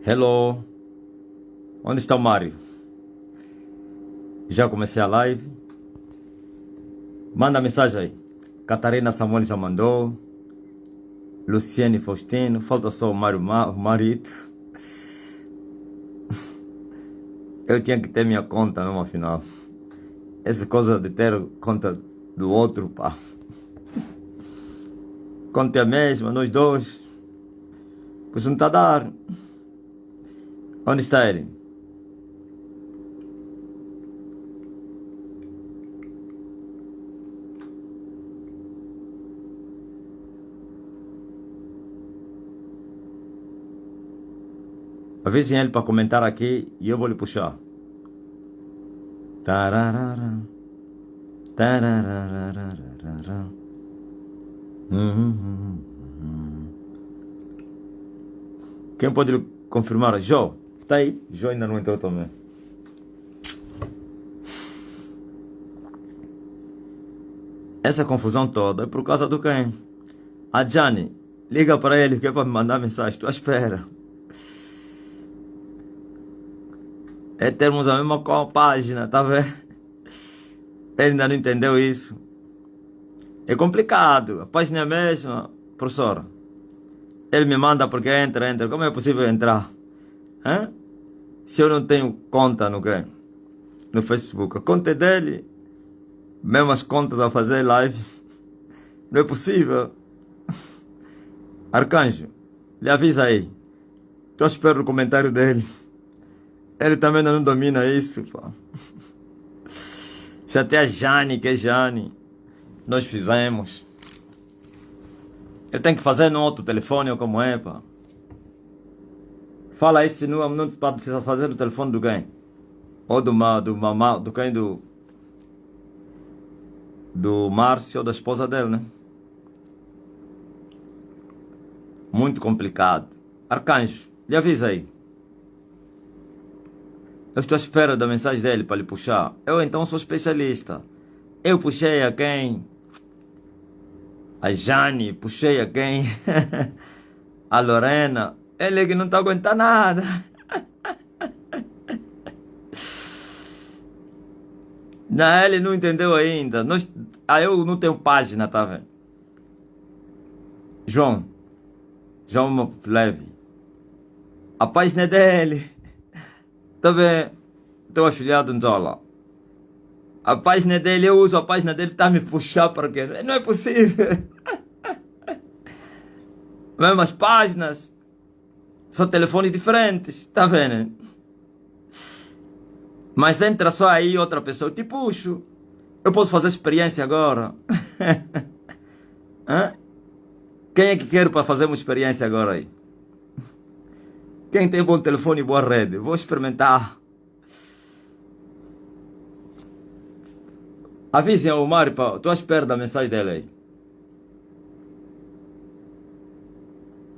Hello, onde está o Mário? Já comecei a live. Manda mensagem aí. Catarina Samuel já mandou. Luciane Faustino. Falta só o Mário, o marido. Eu tinha que ter minha conta numa final. Essa coisa de ter conta do outro, pá. Conta é a mesma, nós dois. Pois não está a dar. Onde está ele? Avisem ele para comentar aqui e eu vou lhe puxar. Tararara. Tararara. Quem pode lhe confirmar? Jô, tá aí? Jô ainda não entrou também. Essa confusão toda é por causa do quem? A Jane, liga para ele que é para me mandar mensagem. Estou à espera. É termos a mesma página, tá vendo? Ele ainda não entendeu isso. É complicado. A página é a mesma, professora. Ele me manda porque entra. Como é possível entrar? Hã? Se eu não tenho conta no quê? No Facebook. A conta é dele. Mesmas contas a fazer live. Não é possível. Arcanjo, lhe avisa aí. Estou à espera do comentário dele. Ele também não domina isso, pá. Se até a Jane, que é Jane, nós fizemos. Eu tenho que fazer no outro telefone, ou como é, pá. Fala aí se não pode fazer no telefone do quem? Ou do mamá, do quem? Do Márcio ou da esposa dele, né? Muito complicado. Arcanjo, lhe avisa aí. Eu estou à espera da mensagem dele para lhe puxar. Eu então sou especialista. Eu puxei a quem? A Jane, puxei a quem? A Lorena. Ele é que não está aguentando nada. Não, ele não entendeu ainda. Eu não tenho página, tá vendo? João Leve. A página é dele. Tá vendo? Estou afiliado no Zola. A página dele, eu uso a página dele, tá me puxar para quê? Não é possível. Mesmas páginas. São telefones diferentes, tá vendo? Mas entra só aí outra pessoa, eu te puxo. Eu posso fazer experiência agora. Hã? Quem é que quer para fazer uma experiência agora aí? Quem tem bom telefone e boa rede? Vou experimentar. Avisem ao Mário, estou à espera da mensagem dele aí.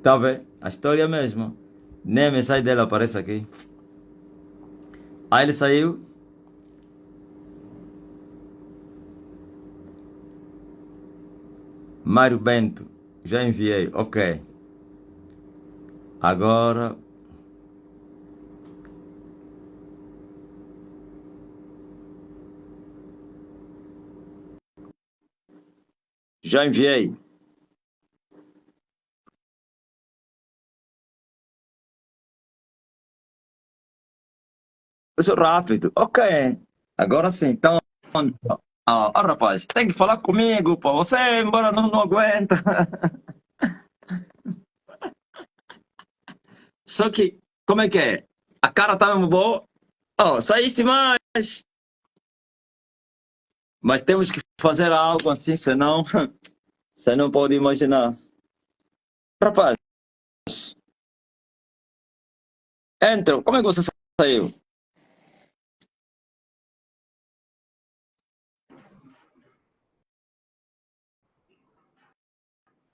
Tá vendo? A história é a mesma. Nem a mensagem dele aparece aqui. Aí ele saiu. Mário Bento. Já enviei. Ok. Agora. Já enviei. Eu sou rápido. Ok. Agora sim. Então. Rapaz, tem que falar comigo, pô. Você, embora não aguenta. Só que, como é que é? A cara tá mesmo boa. Oh, saísse mais. Mas temos que fazer algo assim, senão. Você não pode imaginar. Rapaz, entra. Como é que você saiu?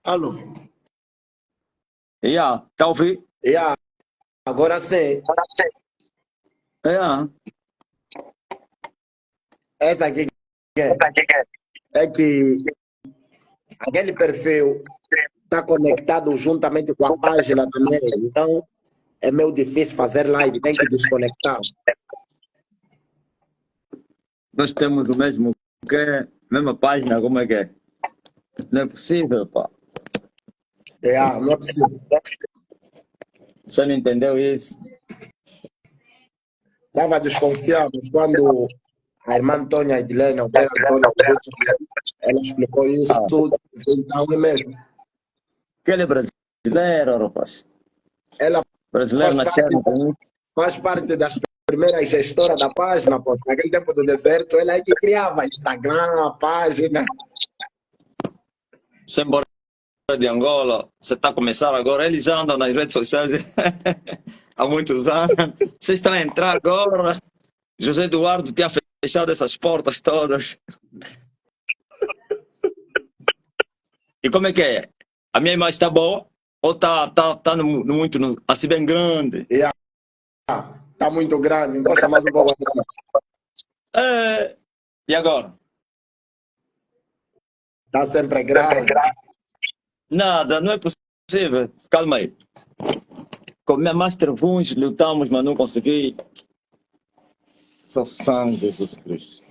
Alô? Tá ouvindo? Yeah, agora sim. Yeah. Essa aqui é que aquele perfil está conectado juntamente com a página também. Então, é meio difícil fazer live, tem que desconectar. Nós temos o mesmo que mesma página, como é que é? Não é possível, pá. Não é possível. Você não entendeu isso? Estava desconfiado, mas quando a irmã Antônia Edilene, a obreira Antônia, ela explicou isso, então é mesmo. Que ele é brasileiro, rapaz. Ela Brasileiro nasceu no país. faz parte das primeiras gestoras da página, pô. Naquele tempo do deserto, ela é que criava Instagram, a página. Você embora de Angola, você está a começar agora, eles já andam nas redes sociais há muitos anos. Vocês estão a entrar agora. José Eduardo tinha fechado essas portas todas. E como é que é? A minha imagem está boa? Ou está muito, assim, bem grande? Está muito grande, encosta mais um pouco atrás. E agora? Está sempre grande. Nada, não é possível. Calma aí. Com minha Master Vuns lutamos, mas não consegui. Só sangue, Jesus Cristo.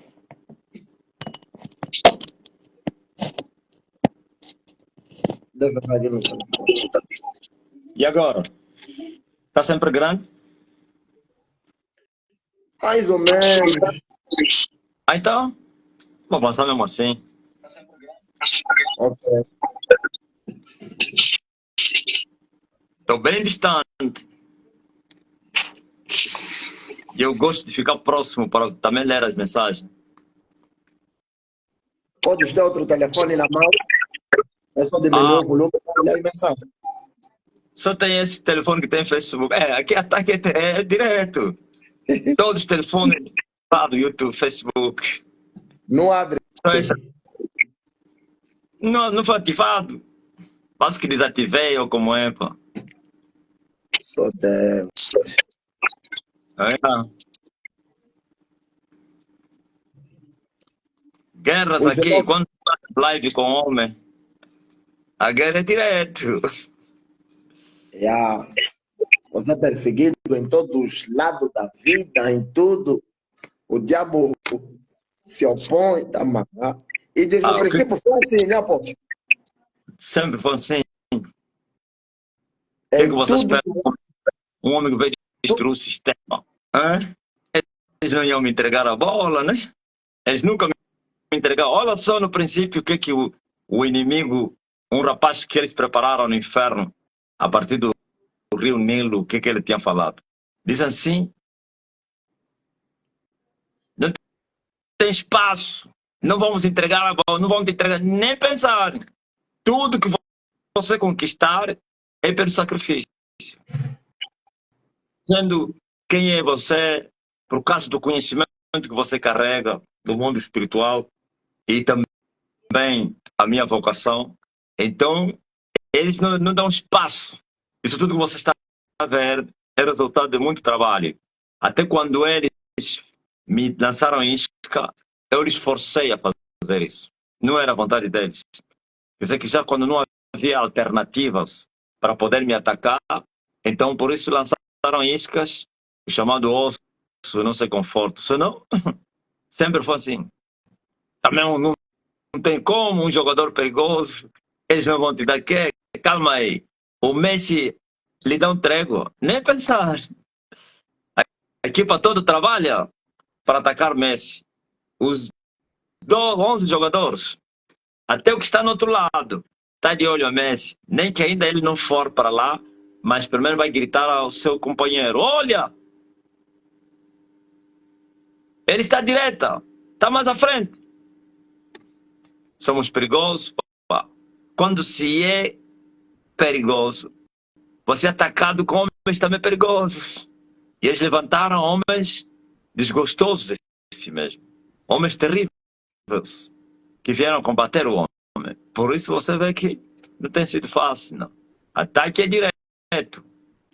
E agora? Está sempre grande? Mais ou menos. Ah, então? Vou avançar mesmo assim. Ok. Estou bem distante. E eu gosto de ficar próximo para também ler as mensagens. Podes ter outro telefone na mão. É só diminuir o volume para olhar as mensagens. Só tem esse telefone que tem Facebook. Aqui ataque é direto. Todos os telefones do YouTube, Facebook. Não abre. Não foi ativado. Quase que desativei ou como é, pô. Só Deus. Guerras aqui, quando faz live com homem, a guerra é direto. Você é perseguido em todos os lados da vida, em tudo. O diabo se opõe, tá amarrado. E desde o princípio foi assim, né, pô? Sempre foi assim. O que você espera? Um homem que veio destruir o sistema. Eles não iam me entregar a bola, né? Eles nunca me entregaram. Olha só no princípio o que o inimigo, um rapaz que eles prepararam no inferno, a partir do rio Nilo, o que ele tinha falado. Diz assim: não tem espaço, não vamos entregar a bola, não vamos te entregar, nem pensar. Tudo que você conquistar é pelo sacrifício. Sendo quem é você, por causa do conhecimento que você carrega do mundo espiritual e também a minha vocação, então eles não dão espaço. Isso tudo que você está a ver é resultado de muito trabalho. Até quando eles me lançaram em isca, eu lhes forcei a fazer isso. Não era a vontade deles. Quer dizer que já quando não havia alternativas para poder me atacar, então por isso lançaram iscas, o chamado osso, não sei conforto. Senão, sempre foi assim. Também não tem como um jogador perigoso, eles não vão te dar que. Calma aí. O Messi lhe dá um trégua. Nem pensar. A equipa toda trabalha para atacar Messi. Os 11 jogadores. Até o que está no outro lado está de olho a Messi. Nem que ainda ele não for para lá, mas primeiro vai gritar ao seu companheiro: olha! Ele está à direita, está mais à frente. Somos perigosos. Quando se é perigoso, você é atacado com homens também perigosos. E eles levantaram homens desgostosos de si mesmo. Homens terríveis que vieram combater o homem. Por isso você vê que não tem sido fácil, não. Ataque é direto,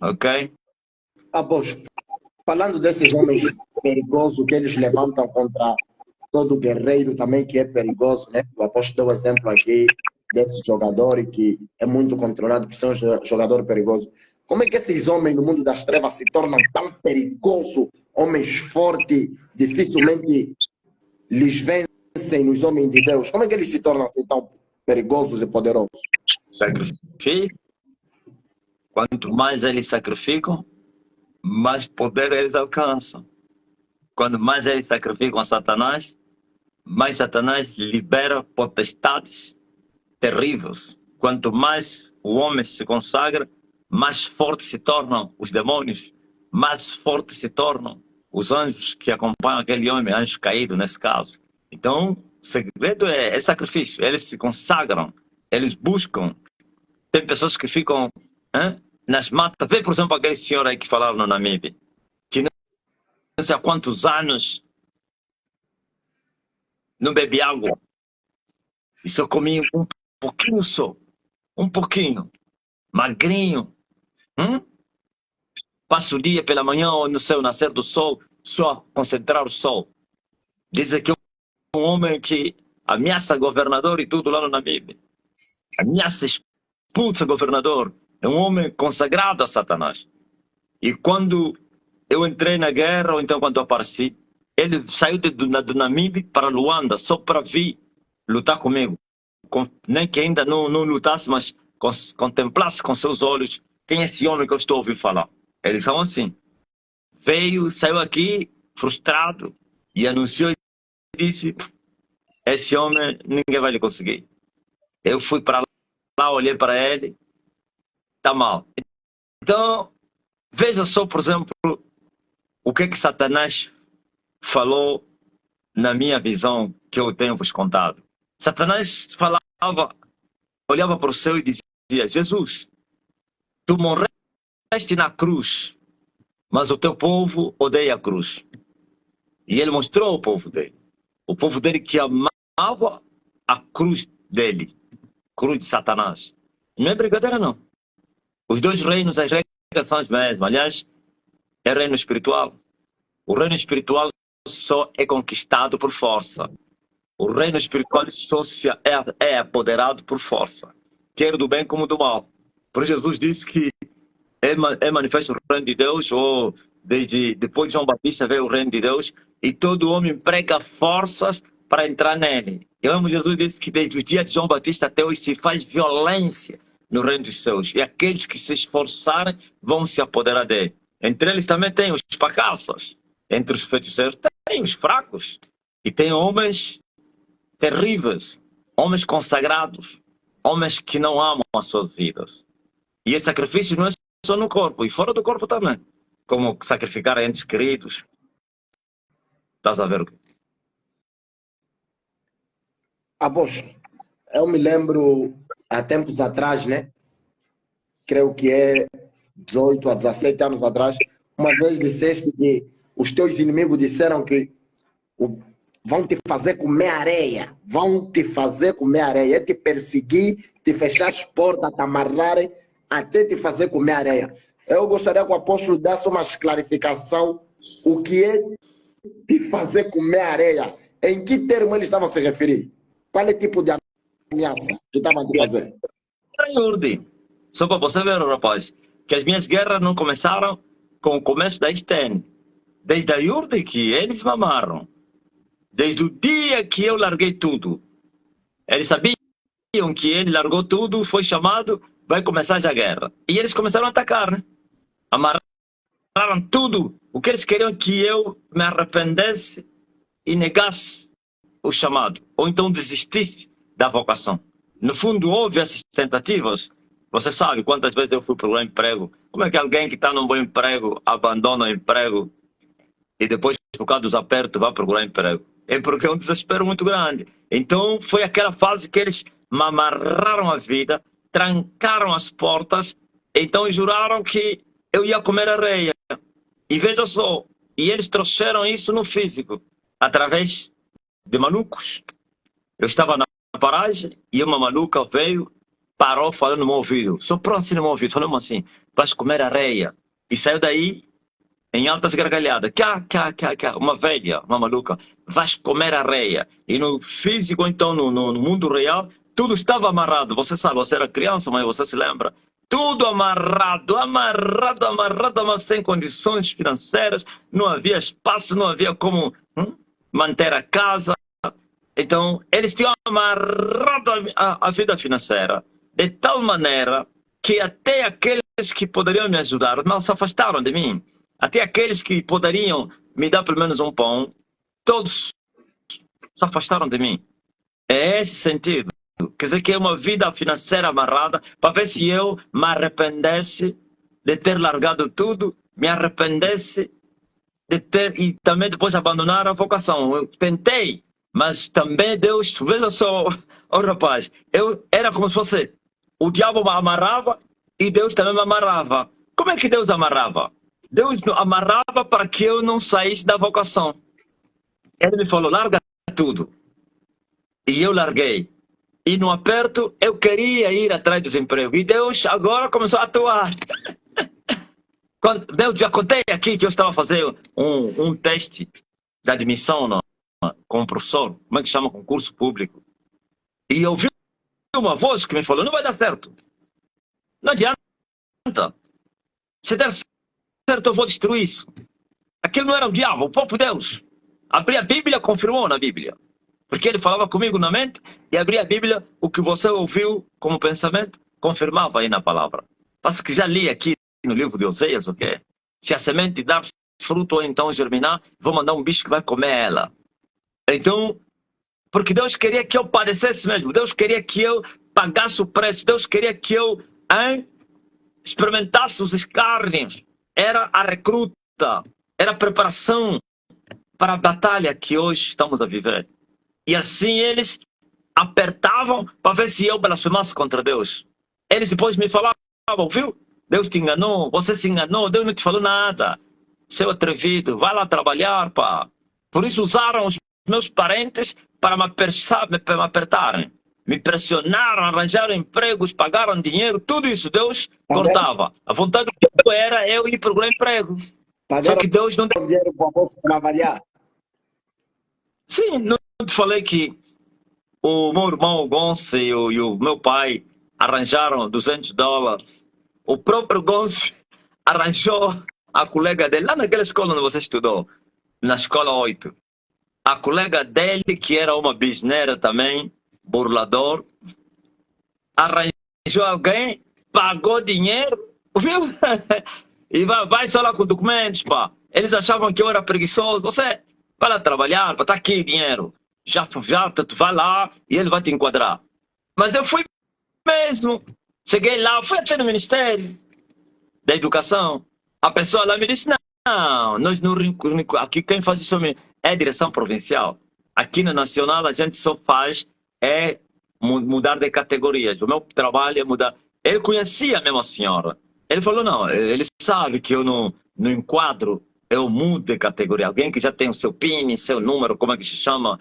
ok? Pois, falando desses homens perigosos que eles levantam contra todo guerreiro também que é perigoso, né? O apóstolo deu um exemplo aqui desse jogador que é muito controlado por ser um jogador perigoso. Como é que esses homens no mundo das trevas se tornam tão perigosos, homens fortes, dificilmente lhes vencem nos homens de Deus? Como é que eles se tornam assim tão perigosos e poderosos? Sacrifício. Quanto mais eles sacrificam, mais poder eles alcançam. Quanto mais eles sacrificam a Satanás, mais Satanás libera potestades terríveis. Quanto mais o homem se consagra, mais fortes se tornam os demônios, mais fortes se tornam os anjos que acompanham aquele homem, anjo caído nesse caso. Então, o segredo é sacrifício. Eles se consagram, eles buscam. Tem pessoas que ficam nas matas. Vê, por exemplo, aquele senhor aí que falaram no Namíbia, que não sei há quantos anos não bebe água e só comia um pouquinho só. Um pouquinho. Magrinho. Passa o dia pela manhã ou no céu nascer do sol, só concentrar o sol. Dizem que é um homem que ameaça governador e tudo lá no Namíbia. Ameaça, expulsa governador. É um homem consagrado a Satanás. E quando eu entrei na guerra, ou então quando eu apareci, ele saiu do Namíbia para Luanda só para vir lutar comigo. Nem que ainda não lutasse, mas contemplasse com seus olhos quem é esse homem que eu estou ouvindo falar. Ele falou assim, veio, saiu aqui frustrado e anunciou e disse, esse homem ninguém vai lhe conseguir. Eu fui para lá, olhei para ele, está mal. Então, veja só, por exemplo, o que Satanás falou na minha visão que eu tenho vos contado. Satanás falava, olhava para o céu e dizia, Jesus, tu morreste na cruz, mas o teu povo odeia a cruz. E ele mostrou ao povo dele. O povo dele que amava a cruz dele. Cruz de Satanás. Não é brincadeira, não. Os dois reinos, as regras são as mesmas. Aliás, é reino espiritual. O reino espiritual só é conquistado por força. O reino espiritual só é apoderado por força. Quer do bem como do mal. Por Jesus disse que é manifesto o reino de Deus, ou depois de João Batista veio o reino de Deus, e todo homem emprega forças para entrar nele. E Jesus disse que desde o dia de João Batista até hoje se faz violência no reino dos céus. E aqueles que se esforçarem vão se apoderar dele. Entre eles também tem os pacaças. Entre os feiticeiros tem os fracos. E tem homens terríveis, homens consagrados, homens que não amam as suas vidas. E esse sacrifício não é só no corpo, e fora do corpo também. Como sacrificar entes queridos. Estás a ver o que? Poxa, eu me lembro há tempos atrás, né? Creio que é 18 a 17 anos atrás, uma vez disseste que os teus inimigos disseram que vão te fazer comer areia, vão te fazer comer areia, é te perseguir, te fechar as portas, te amarrarem, até te fazer comer areia. Eu gostaria que o apóstolo desse uma clarificação, o que é te fazer comer areia, em que termo eles estavam a se referir? Qual é o tipo de ameaça que estavam a te fazer? Yurdi, só para você ver, rapaz, que as minhas guerras não começaram com o começo da Estene. Desde a Yurdi que eles mamaram. Desde o dia que eu larguei tudo. Eles sabiam que ele largou tudo, foi chamado, vai começar já a guerra. E eles começaram a atacar, né? Amarraram tudo. O que eles queriam que eu me arrependesse e negasse o chamado. Ou então desistisse da vocação. No fundo, houve essas tentativas. Você sabe quantas vezes eu fui procurar emprego. Como é que alguém que está num bom emprego abandona o emprego e depois, por causa dos apertos, vai procurar emprego? É porque é um desespero muito grande. Então, foi aquela fase que eles me amarraram a vida, trancaram as portas, então juraram que eu ia comer areia. E veja só, e eles trouxeram isso no físico, através de malucos. Eu estava na paragem e uma maluca veio, parou falando no meu ouvido, soprou assim no meu ouvido, falando assim, vais comer areia. E saiu daí em altas gargalhadas, uma velha, uma maluca, vais comer areia. E no físico, então, no mundo real, tudo estava amarrado. Você sabe, você era criança, mas você se lembra Tudo amarrado, amarrado, amarrado, mas sem condições financeiras, não havia espaço, não havia como manter a casa. Então, eles tinham amarrado a vida financeira de tal maneira que até aqueles que poderiam me ajudar não se afastaram de mim. Até aqueles que poderiam me dar pelo menos um pão, todos se afastaram de mim. É esse sentido. Quer dizer que é uma vida financeira amarrada para ver se eu me arrependesse de ter largado tudo, me arrependesse de ter e também depois abandonar a vocação. Eu tentei, mas também Deus, veja só, oh, rapaz, eu era como se fosse o diabo me amarrava e Deus também me amarrava. Como é que Deus amarrava? Deus me amarrava para que eu não saísse da vocação. Ele me falou, larga tudo. E eu larguei. E no aperto, eu queria ir atrás dos empregos. E Deus agora começou a atuar. Deus, já contei aqui que eu estava fazendo um teste de admissão como professor. Como é que chama? Concurso público. E eu vi uma voz que me falou, não vai dar certo. Não adianta. Se der certo, eu vou destruir isso. Aquilo não era o diabo, o próprio Deus. Abri a Bíblia, confirmou na Bíblia. Porque ele falava comigo na mente e abria a Bíblia, o que você ouviu como pensamento, confirmava aí na palavra. Passa que já li aqui no livro de Oséias, o quê? Se a semente dar fruto ou então germinar, vou mandar um bicho que vai comer ela. Então, porque Deus queria que eu padecesse mesmo, Deus queria que eu pagasse o preço, Deus queria que eu experimentasse os escárnios. Era a recruta, era a preparação para a batalha que hoje estamos a viver. E assim eles apertavam para ver se eu blasfemasse contra Deus. Eles depois me falavam, viu? Deus te enganou, você se enganou, Deus não te falou nada. Seu atrevido, vai lá trabalhar, pá. Por isso usaram os meus parentes para me apertarem. Me pressionaram, arranjaram empregos, pagaram dinheiro, tudo isso Deus cortava. A vontade do Deus era eu ir procurar emprego. Só que Deus não deu dinheiro para você trabalhar. Sim, não te falei que o meu irmão Gonçalo e o meu pai arranjaram $200. O próprio Gonçalo arranjou a colega dele, lá naquela escola onde você estudou, na escola 8. A colega dele, que era uma bisneira também, burlador, arranjou alguém, pagou dinheiro, viu? E vai só lá com documentos, pá. Eles achavam que eu era preguiçoso. Você vai lá trabalhar, pá, tá aqui dinheiro. Já tu vai lá e ele vai te enquadrar. Mas eu fui mesmo. Cheguei lá, fui até no Ministério da Educação. A pessoa lá me disse, não, nós não... Aqui quem faz isso é a direção provincial. Aqui no Nacional a gente só faz mudar de categorias. O meu trabalho é mudar. Ele conhecia mesmo a senhora. Ele falou, não, ele sabe que eu não enquadro, eu mudo de categoria. Alguém que já tem o seu PIN, seu número, como é que se chama,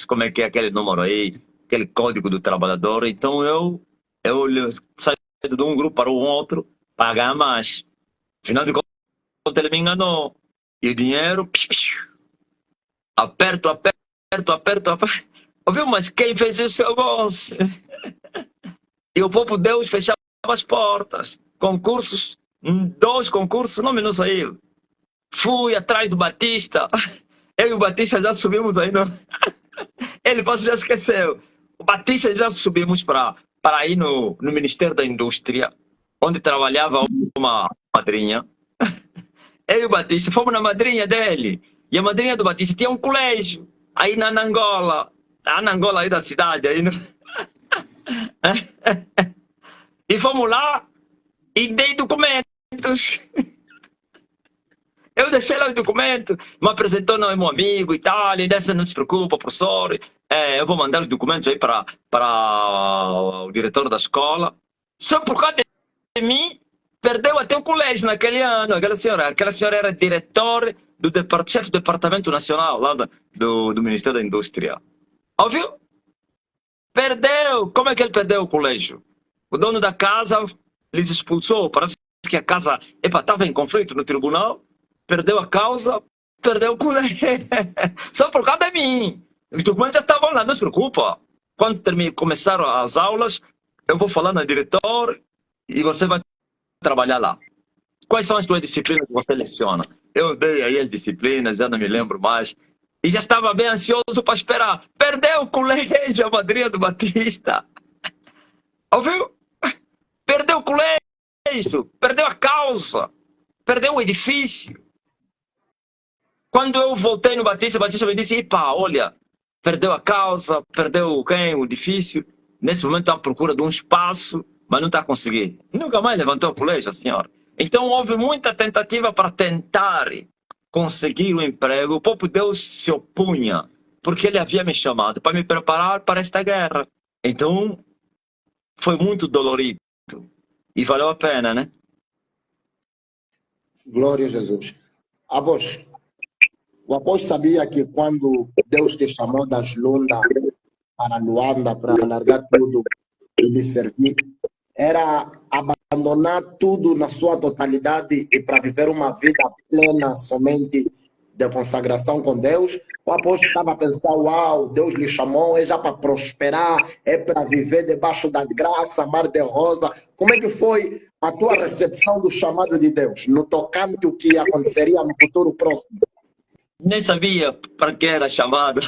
como é que é aquele número aí, aquele código do trabalhador. Então eu saio de um grupo para o outro, pagar mais. Afinal de contas, ele me enganou. E o dinheiro, aperto. Ouviu, mas quem fez isso é o Gonço. E o próprio Deus fechava as portas. Concursos, 2 concursos, não me saiu. Fui atrás do Batista. Eu e o Batista já subimos aí. Ele já esqueceu. O Batista já subimos para ir no Ministério da Indústria, onde trabalhava uma madrinha. Eu e o Batista fomos na madrinha dele. E a madrinha do Batista tinha um colégio aí na Angola. Na Angola aí da cidade. Aí no... E fomos lá e dei documentos. Eu deixei lá os documentos, me apresentou, não é meu amigo e tal, e dessa não se preocupa, professor, eu vou mandar os documentos aí para o diretor da escola. Só por causa de mim, perdeu até o colégio naquele ano, aquela senhora era diretor chefe do departamento nacional lá do Ministério da Indústria. Ouviu? Perdeu! Como é que ele perdeu o colégio? O dono da casa lhes expulsou, parece que a casa estava em conflito no tribunal, perdeu a causa, perdeu o colégio. Só por causa de mim. Os documentos já estavam lá, não se preocupa. Quando começaram as aulas, eu vou falar na diretor e você vai trabalhar lá. Quais são as tuas disciplinas que você leciona? Eu dei aí as disciplinas, já não me lembro mais. E já estava bem ansioso para esperar. Perdeu o colégio, a madrinha do Batista. Ouviu? Perdeu o colégio, perdeu a causa, perdeu o edifício. Quando eu voltei no Batista, o Batista me disse, epa, olha, perdeu a causa, perdeu quem? O edifício. Nesse momento está à procura de um espaço, mas não está conseguindo. Nunca mais levantou o colégio, a senhora. Então houve muita tentativa para tentar conseguir o emprego. O próprio Deus se opunha, porque ele havia me chamado para me preparar para esta guerra. Então foi muito dolorido e valeu a pena, né? Glória a Jesus. Após, o apóstolo sabia que quando Deus te chamou das Lunda para Luanda, para largar tudo e lhe servir, era abandonar tudo na sua totalidade e para viver uma vida plena somente de consagração com Deus. O apóstolo estava a pensar, uau, Deus lhe chamou, é já para prosperar, é para viver debaixo da graça, mar de rosa. Como é que foi a tua recepção do chamado de Deus, no tocante o que aconteceria no futuro próximo? Nem sabia para que era chamado.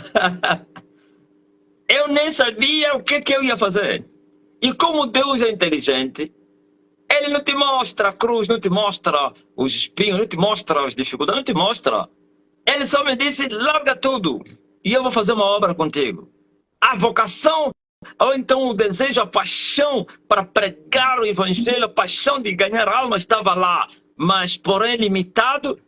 Eu nem sabia o que eu ia fazer. E como Deus é inteligente, Ele não te mostra a cruz, não te mostra os espinhos, não te mostra as dificuldades, não te mostra. Ele só me disse, larga tudo e eu vou fazer uma obra contigo. A vocação, ou então o desejo, a paixão para pregar o evangelho, a paixão de ganhar alma estava lá, mas porém limitado.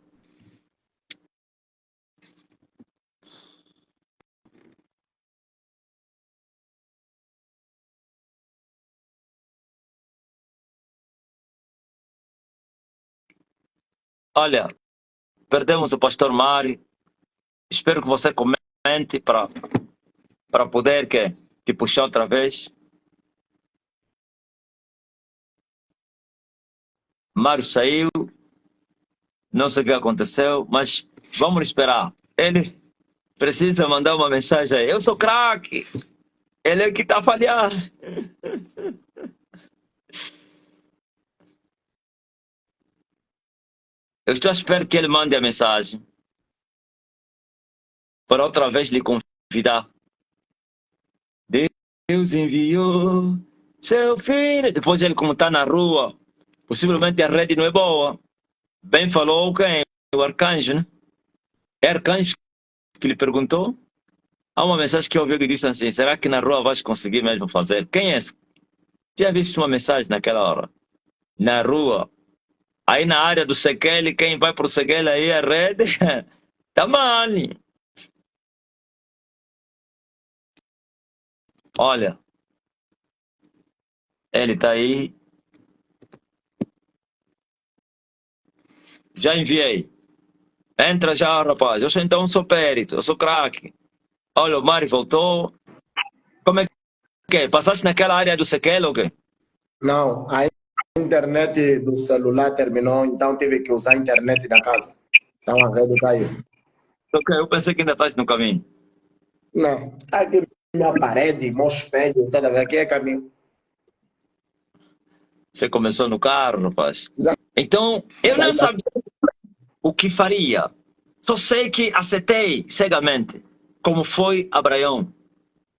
Olha, perdemos o pastor Mário. Espero que você comente para poder te puxar outra vez. Mário saiu, não sei o que aconteceu, mas vamos esperar. Ele precisa mandar uma mensagem aí. Eu sou craque. Ele é que está a falhar. Eu estou à espera que ele mande a mensagem para outra vez lhe convidar. Deus enviou seu filho. Depois ele, como está na rua, possivelmente a rede não é boa. Bem falou quem? O arcanjo, né? É arcanjo que lhe perguntou. Há uma mensagem que eu ouvi que disse assim, será que na rua vais conseguir mesmo fazer? Quem é esse? Tinha visto uma mensagem naquela hora. Na rua. Aí na área do Sequele, quem vai pro Sequele aí é a rede. Tá mal. Olha. Ele tá aí. Já enviei. Entra já, rapaz. Eu sou então sou perito, eu sou craque. Olha, o Mari voltou. Como é que é? Passaste naquela área do Sequele ou quê? Não, a internet do celular terminou, então tive que usar a internet da casa. Então a rede caiu. Ok, eu pensei que ainda estás no caminho. Não, aqui minha parede, meu espelho, toda vez aqui é caminho. Você começou no carro, rapaz. Já Então, eu saí não da... sabia o que faria. Só sei que aceitei cegamente, como foi Abraão.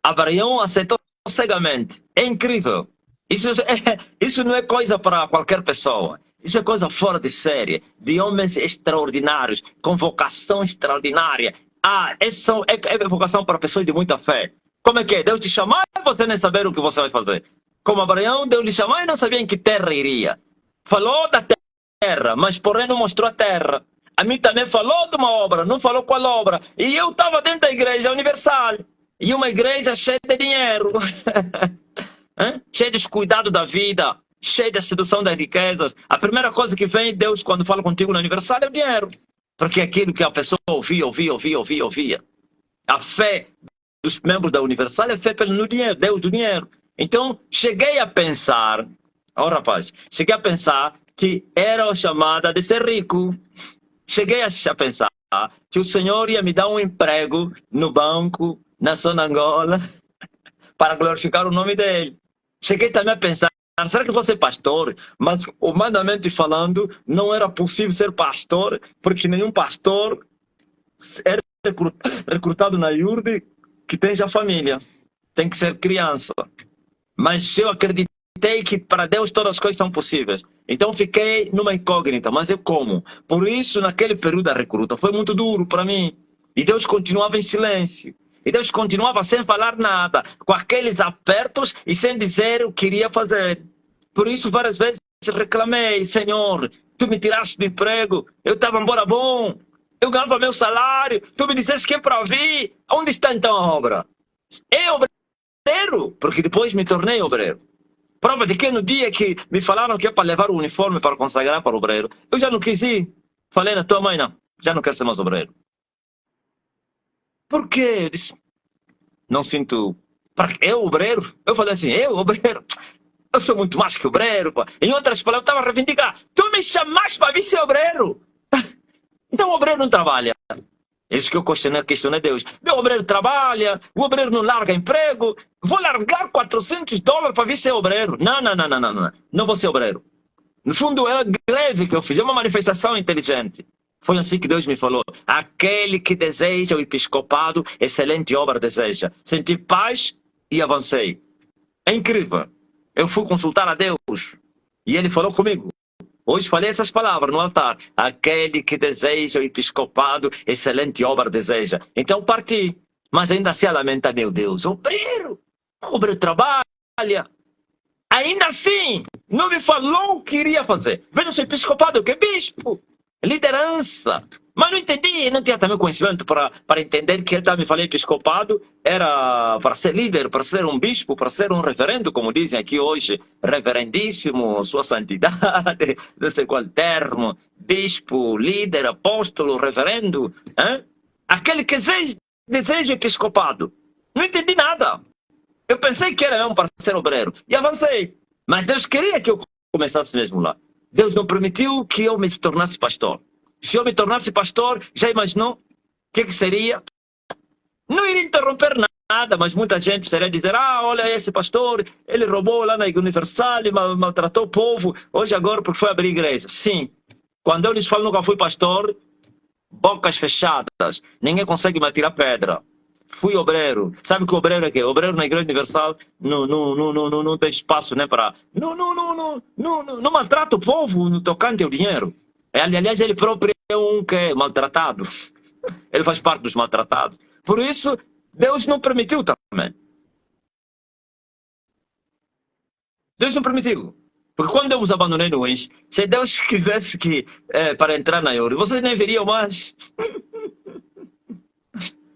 Abraão aceitou cegamente. É incrível. Isso não é coisa para qualquer pessoa. Isso é coisa fora de série, de homens extraordinários, com vocação extraordinária. Ah, é vocação para pessoas de muita fé. Como é que é? Deus te chamou e você nem saber o que você vai fazer. Como Abraão, Deus lhe chamou e não sabia em que terra iria. Falou da terra, mas porém não mostrou a terra. A mim também falou de uma obra, não falou qual obra. E eu estava dentro da igreja universal. E uma igreja cheia de dinheiro. Cheia de descuidado da vida. Cheia de sedução das riquezas. A primeira coisa que vem Deus quando fala contigo no aniversário é o dinheiro. Porque é aquilo que a pessoa ouvia. A fé dos membros da Universal é fé no dinheiro, Deus do dinheiro. Então, cheguei a pensar, rapaz, cheguei a pensar que era a chamada de ser rico. Cheguei a pensar que o Senhor ia me dar um emprego no banco, na zona Angola, para glorificar o nome dele. Cheguei também a pensar será que eu vou ser pastor? Mas, humanamente falando, não era possível ser pastor, porque nenhum pastor é recrutado na IURD que tem já família. Tem que ser criança. Mas eu acreditei que para Deus todas as coisas são possíveis. Então fiquei numa incógnita, mas eu como? Por isso, naquele período da recruta, foi muito duro para mim. E Deus continuava em silêncio. E Deus continuava sem falar nada, com aqueles apertos e sem dizer o que iria fazer. Por isso, várias vezes reclamei: Senhor, tu me tiraste do emprego, eu estava embora bom, eu ganhava meu salário, tu me disseste que é para vir, onde está então a obra? É obreiro, porque depois me tornei obreiro. Prova de que no dia que me falaram que é para levar o uniforme para consagrar para o obreiro, eu já não quis ir. Falei na tua mãe: não, já não quero ser mais obreiro. Por quê? Eu disse: não sinto. Eu, obreiro? Eu falei assim: eu, obreiro? Eu sou muito mais que obreiro. Pá. Em outras palavras, eu estava a reivindicar: tu me chamaste para vir ser obreiro. Então o obreiro não trabalha. É isso que eu questionei Deus. O obreiro trabalha, o obreiro não larga emprego. Vou largar $400 para vir ser obreiro. Não, não, não, não, não, não. Não vou ser obreiro. No fundo, é a greve que eu fiz, é uma manifestação inteligente. Foi assim que Deus me falou: aquele que deseja o episcopado, excelente obra deseja. Senti paz e avancei. É incrível. Eu fui consultar a Deus e ele falou comigo. Hoje falei essas palavras no altar: aquele que deseja o episcopado, excelente obra deseja. Então parti, mas ainda se lamenta: meu Deus, obreiro, o obreiro trabalha. Ainda assim, não me falou o que iria fazer. Veja, sou episcopado, que é bispo, liderança. Mas não entendi, não tinha também conhecimento para entender que ele também falou episcopado era para ser líder, para ser um bispo, para ser um reverendo, como dizem aqui hoje, reverendíssimo, sua santidade, não sei qual termo, bispo, líder, apóstolo, reverendo. Hein? Aquele que deseja episcopado. Não entendi nada. Eu pensei que era mesmo para ser obreiro e avancei. Mas Deus queria que eu começasse mesmo lá. Deus não permitiu que eu me tornasse pastor. Se eu me tornasse pastor, já imaginou o que seria? Não iria interromper nada, mas muita gente seria dizer: ah, olha esse pastor, ele roubou lá na Universal, maltratou o povo, hoje agora porque foi abrir igreja. Sim, quando eu lhes falo nunca fui pastor, bocas fechadas, ninguém consegue me atirar pedra. Fui obreiro. Sabe que obreiro é quê? Obreiro na Igreja Universal não tem espaço, né, para... Não maltrata o povo no tocante ao dinheiro. Aliás, ele próprio é um que é maltratado. Ele faz parte dos maltratados. Por isso, Deus não permitiu também. Deus não permitiu. Porque quando eu os abandonei no Wish, se Deus quisesse que para entrar na Euro, vocês nem veriam mais.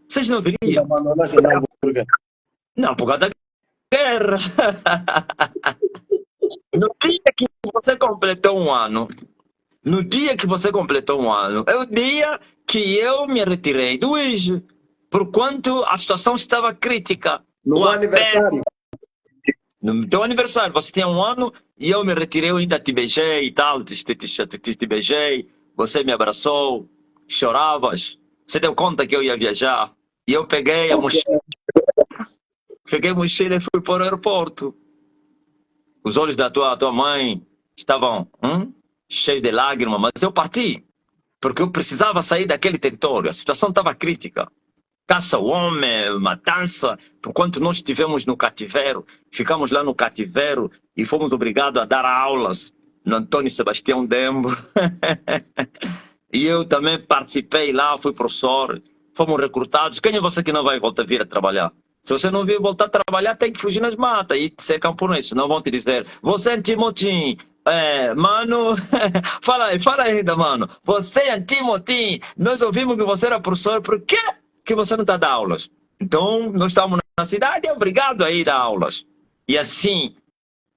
Vocês não veriam. Abandonaste na Hamburgo. Não, por causa da guerra. No dia que você completou um ano, no dia que você completou um ano, é o dia que eu me retirei do IJ, porquanto a situação estava crítica. No meu aniversário. No teu aniversário, você tinha um ano e eu me retirei, eu ainda te beijei e tal, te beijei, você me abraçou, choravas, você deu conta que eu ia viajar e eu peguei a mochila. Peguei a mochila e fui para o aeroporto. Os olhos da tua mãe estavam cheios de lágrimas, mas eu parti. Porque eu precisava sair daquele território. A situação estava crítica. Caça ao homem, matança. Enquanto nós estivemos no cativeiro, ficamos lá no cativeiro e fomos obrigados a dar aulas no Antônio Sebastião Dembo. E eu também participei lá, fui professor. Fomos recrutados. Quem é você que não vai voltar a vir a trabalhar? Se você não vir voltar a trabalhar, tem que fugir nas matas e ser camponês. Não vão te dizer: você é Timotim. Mano, fala ainda, mano. Você é Timotim. Nós ouvimos que você era professor. Por que você não está dando aulas? Então, nós estamos na cidade, obrigado a ir dar aulas. E assim,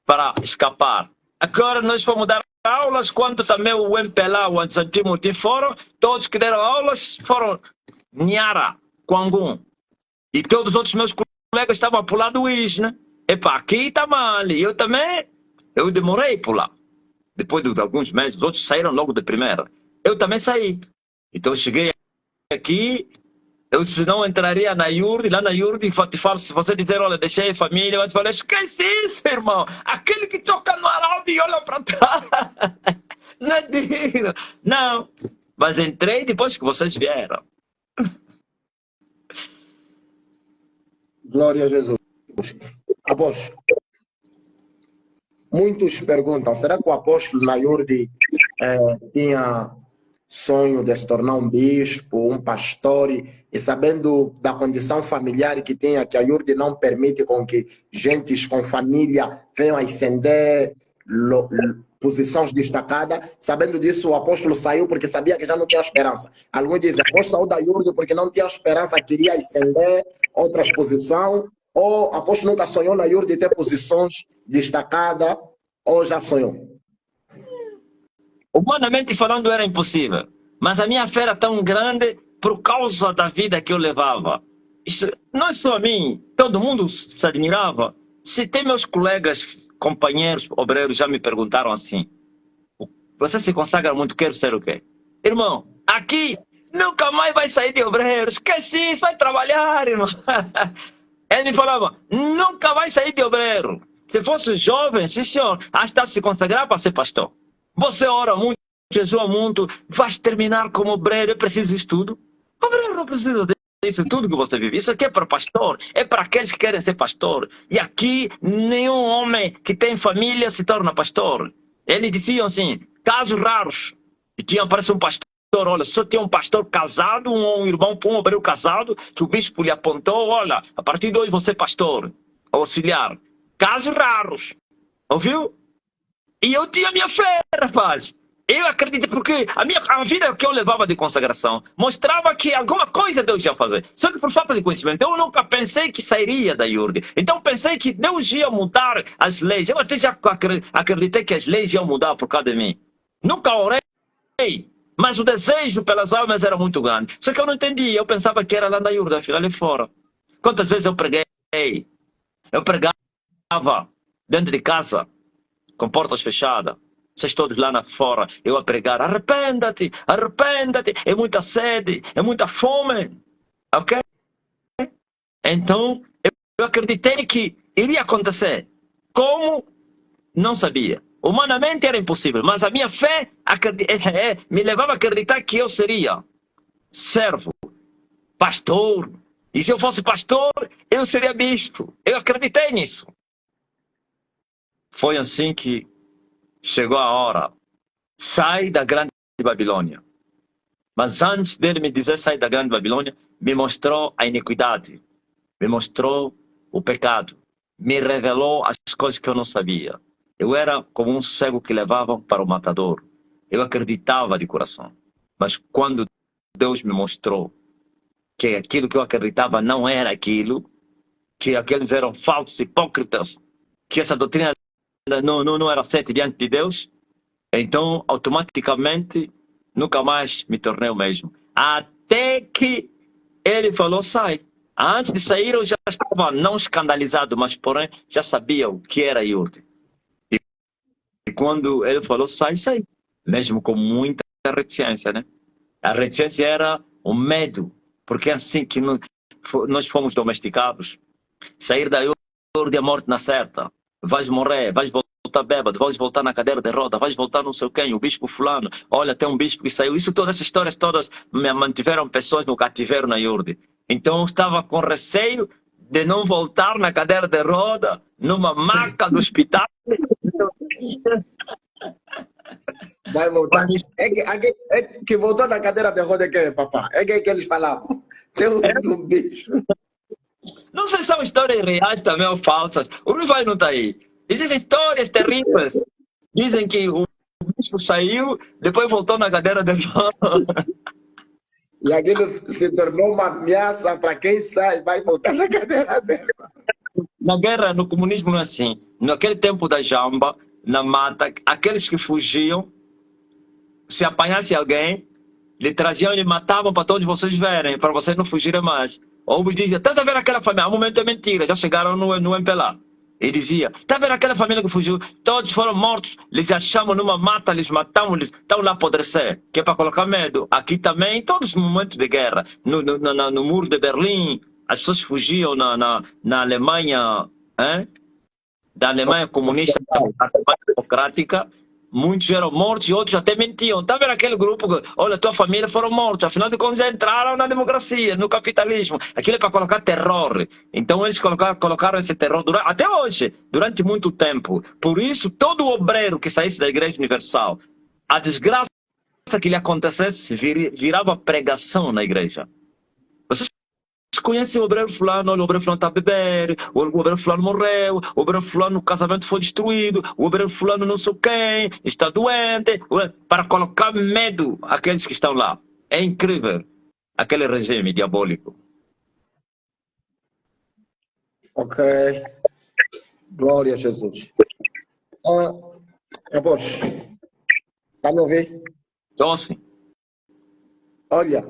para escapar. Agora nós fomos dar aulas, quando também o MPLA, o São Timotim foram, todos que deram aulas foram Nhara, Quangum. E todos os outros meus colegas estavam a pular do IS, né? Epa, aqui está mal. E eu também, eu demorei a pular. Depois de alguns meses, os outros saíram logo de primeira. Eu também saí. Então eu cheguei aqui Eu se não entraria na IURD, lá na IURD, te falo, se você dizer, olha, deixei a família, vai te falar, esquece isso, irmão. Aquele que toca no araldo e olha para trás. Não é digno. Não. Mas entrei depois que vocês vieram. Glória a Jesus. Apóstolo, muitos perguntam, será que o apóstolo na IURD tinha sonho de se tornar um bispo, um pastor, e sabendo da condição familiar que tem, que a IURD não permite com que gentes com família venham ascender posições destacadas, sabendo disso o apóstolo saiu porque sabia que já não tinha esperança. Alguns dizem, o apóstolo saiu da IURD porque não tinha esperança, queria ascender outras posições, ou o apóstolo nunca sonhou na IURD ter posições destacadas, ou já sonhou. Humanamente falando era impossível, mas a minha fé era tão grande por causa da vida que eu levava. Isso, não é só a mim, todo mundo se admirava. Se tem meus colegas, companheiros, obreiros já me perguntaram assim, você se consagra muito, quero ser o quê? Irmão, aqui nunca mais vai sair de obreiro, esquece isso, vai trabalhar, irmão. Ele me falava, nunca vai sair de obreiro. Se fosse jovem, sim senhor, está se consagrar para ser pastor. Você ora muito, jejua muito, vai terminar como obreiro, é preciso isso tudo. Obreiro não precisa disso tudo que você vive. Isso aqui é para pastor, é para aqueles que querem ser pastor. E aqui, nenhum homem que tem família se torna pastor. Eles diziam assim, casos raros. E tinha, parece um pastor, olha, só tinha um pastor casado, um irmão, um obreiro casado, que o bispo lhe apontou, olha, a partir de hoje você é pastor, auxiliar. Casos raros. Ouviu? E eu tinha minha fé, rapaz. Eu acredito porque a vida que eu levava de consagração mostrava que alguma coisa Deus ia fazer. Só que por falta de conhecimento, eu nunca pensei que sairia da IURD. Então pensei que Deus ia mudar as leis. Eu até já acreditei que as leis iam mudar por causa de mim. Nunca orei, mas o desejo pelas almas era muito grande. Só que eu não entendia. Eu pensava que era lá na IURD, afinal ali fora. Quantas vezes eu preguei? Eu pregava dentro de casa, com portas fechadas. Vocês todos lá na fora, eu a pregar, arrependa-te, arrependa-te, é muita sede, é muita fome, ok? Então, eu acreditei que iria acontecer. Como? Não sabia. Humanamente era impossível, mas a minha fé me levava a acreditar que eu seria servo, pastor, e se eu fosse pastor, eu seria bispo. Eu acreditei nisso. Foi assim que chegou a hora. Sai da grande Babilônia. Mas antes dele me dizer sai da grande Babilônia, me mostrou a iniquidade. Me mostrou o pecado. Me revelou as coisas que eu não sabia. Eu era como um cego que levavam para o matador. Eu acreditava de coração. Mas quando Deus me mostrou que aquilo que eu acreditava não era aquilo, que aqueles eram falsos, hipócritas, que essa doutrina não era aceita diante de Deus, então automaticamente nunca mais me tornei o mesmo. Até que ele falou, sai. Antes de sair eu já estava não escandalizado, mas porém já sabia o que era IURD. E quando ele falou, sai, sai. Mesmo com muita reticência, né? A reticência era o medo, porque é assim que nós fomos domesticados. Sair da IURD, a morte na certa. Vais morrer, vais voltar bêbado, vais voltar na cadeira de roda, vais voltar não sei quem, o bispo fulano. Olha, tem um bispo que saiu. Isso, todas essas histórias todas me mantiveram pessoas no cativeiro na IURD. Então eu estava com receio de não voltar na cadeira de roda, numa maca do hospital. Vai voltar. É que voltou na cadeira de roda, que papá? É que eles falavam. Tem um bicho. Não sei se são histórias reais também ou falsas. O Rivai não está aí. Existem histórias terríveis. Dizem que o bispo saiu, depois voltou na cadeira de roda. E aquilo se tornou uma ameaça para quem sai, vai voltar na cadeira dela. Na guerra, no comunismo não é assim. Naquele tempo da jamba, na mata, aqueles que fugiam, se apanhasse alguém, lhe traziam e lhe matavam para todos vocês verem, para vocês não fugirem mais. Ou vos diziam, estás a ver aquela família? Um momento é mentira, já chegaram no MPLA. E dizia, tá vendo aquela família que fugiu? Todos foram mortos, eles achamos numa mata, eles matamos, eles estão lá a apodrecer. Que é para colocar medo. Aqui também, em todos os momentos de guerra, no muro de Berlim, as pessoas fugiam na Alemanha, hein? Da Alemanha comunista para a Alemanha democrática, muitos eram mortos e outros até mentiam. Está vendo aquele grupo que, olha, tua família foram mortos, afinal de contas entraram na democracia, no capitalismo. Aquilo é para colocar terror. Então eles colocaram esse terror até hoje, durante muito tempo. Por isso, todo obreiro que saísse da Igreja Universal, a desgraça que lhe acontecesse virava pregação na igreja. Vocês conhecem o obreiro fulano, olha, o obreiro fulano está a beber, o obreiro fulano morreu, o obreiro fulano o casamento foi destruído, o obreiro fulano não sei quem, está doente, para colocar medo àqueles que estão lá. É incrível aquele regime diabólico. Ok. Glória a Jesus. Após, está me ouvir? Então, assim, Olha,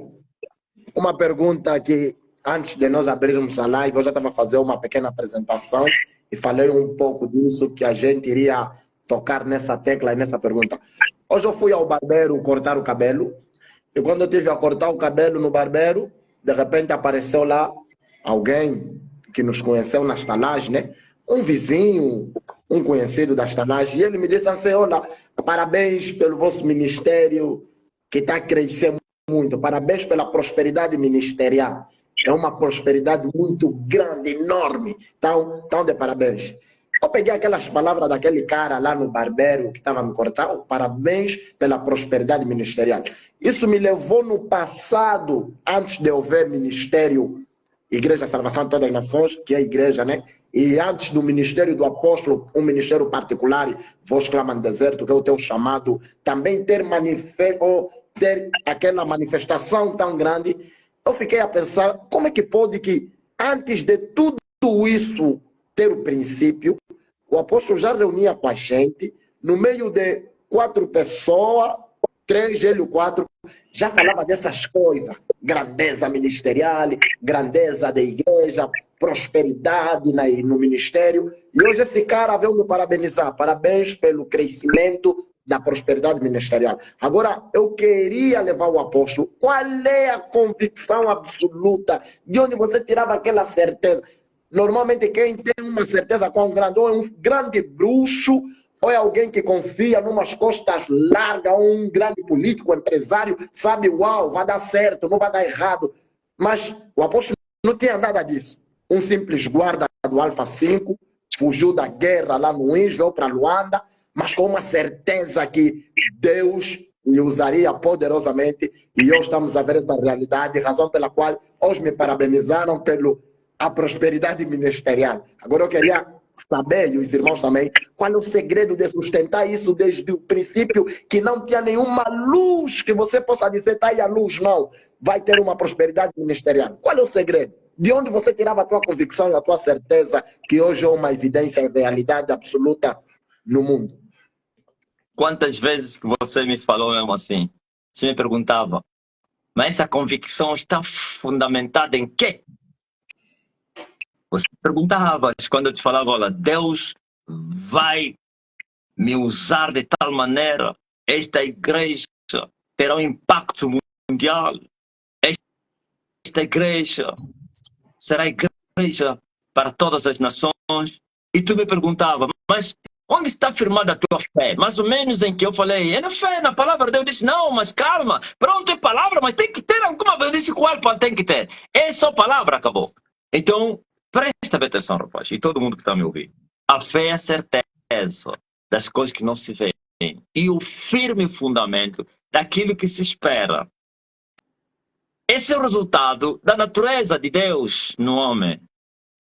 uma pergunta que antes de nós abrirmos a live, eu já estava a fazer uma pequena apresentação e falei um pouco disso, que a gente iria tocar nessa tecla e nessa pergunta. Hoje eu fui ao barbeiro cortar o cabelo e quando eu tive a cortar o cabelo no barbeiro, de repente apareceu lá alguém que nos conheceu na estalagem, né? Um vizinho, um conhecido da estalagem, e ele me disse assim, olha, parabéns pelo vosso ministério que está a crescer muito, parabéns pela prosperidade ministerial. É uma prosperidade muito grande, enorme. Então de parabéns. Eu peguei aquelas palavras daquele cara lá no barbeiro que estava me cortando, parabéns pela prosperidade ministerial. Isso me levou no passado, antes de eu ver ministério, Igreja Salvação de Todas as Nações, que é a igreja, né? E antes do ministério do apóstolo, um ministério particular, Voz Clama no Deserto, que é o teu chamado, também ter aquela manifestação tão grande, eu fiquei a pensar, como é que pode que, antes de tudo isso ter o princípio, o apóstolo já reunia com a gente, no meio de 4 pessoas, 3, ele 4, já falava dessas coisas, grandeza ministerial, grandeza da igreja, prosperidade no ministério, e hoje esse cara veio me parabenizar, parabéns pelo crescimento da prosperidade ministerial. Agora, eu queria levar o apóstolo, qual é a convicção absoluta, de onde você tirava aquela certeza? Normalmente quem tem uma certeza quão grande, ou é um grande bruxo, ou é alguém que confia numas costas largas, ou um grande político, empresário, sabe, uau, vai dar certo, não vai dar errado. Mas o apóstolo não tinha nada disso. Um simples guarda do Alfa 5, fugiu da guerra lá no Índio, para Luanda, mas com uma certeza que Deus lhe usaria poderosamente, e hoje estamos a ver essa realidade, razão pela qual hoje me parabenizaram pela prosperidade ministerial. Agora eu queria saber, e os irmãos também, qual é o segredo de sustentar isso desde o princípio, que não tinha nenhuma luz, que você possa dizer, está aí a luz, não. Vai ter uma prosperidade ministerial. Qual é o segredo? De onde você tirava a tua convicção e a tua certeza que hoje é uma evidência e realidade absoluta no mundo? quantas vezes que você me falou mesmo assim? Você me perguntava, mas essa convicção está fundamentada em quê? Você perguntava quando eu te falava, olha, Deus vai me usar de tal maneira, esta igreja terá um impacto mundial, esta igreja será igreja para todas as nações. E tu me perguntava, mas onde está firmada a tua fé? Mais ou menos em que eu falei, é na fé, na palavra de Deus. Eu disse, não, mas calma, pronto, é palavra, mas tem que ter alguma coisa. Eu disse, qual tem que ter? É só palavra, acabou. Então, presta atenção, rapaz, e todo mundo que está me ouvindo. A fé é a certeza das coisas que não se veem e o firme fundamento daquilo que se espera. Esse é o resultado da natureza de Deus no homem.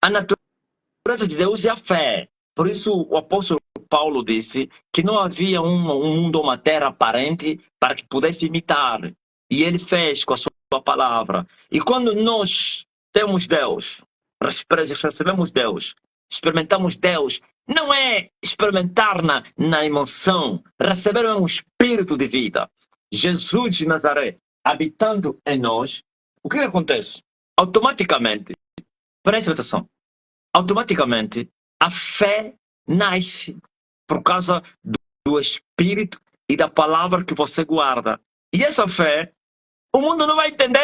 A natureza de Deus é a fé. Por isso o apóstolo Paulo disse que não havia um mundo ou uma terra aparente para que pudesse imitar. E ele fez com a sua palavra. E quando nós temos Deus, recebemos Deus, experimentamos Deus, não é experimentar na emoção, receber um espírito de vida. Jesus de Nazaré habitando em nós, o que acontece? Automaticamente, preste atenção, automaticamente A fé nasce por causa do Espírito e da palavra que você guarda. E essa fé, o mundo não vai entender.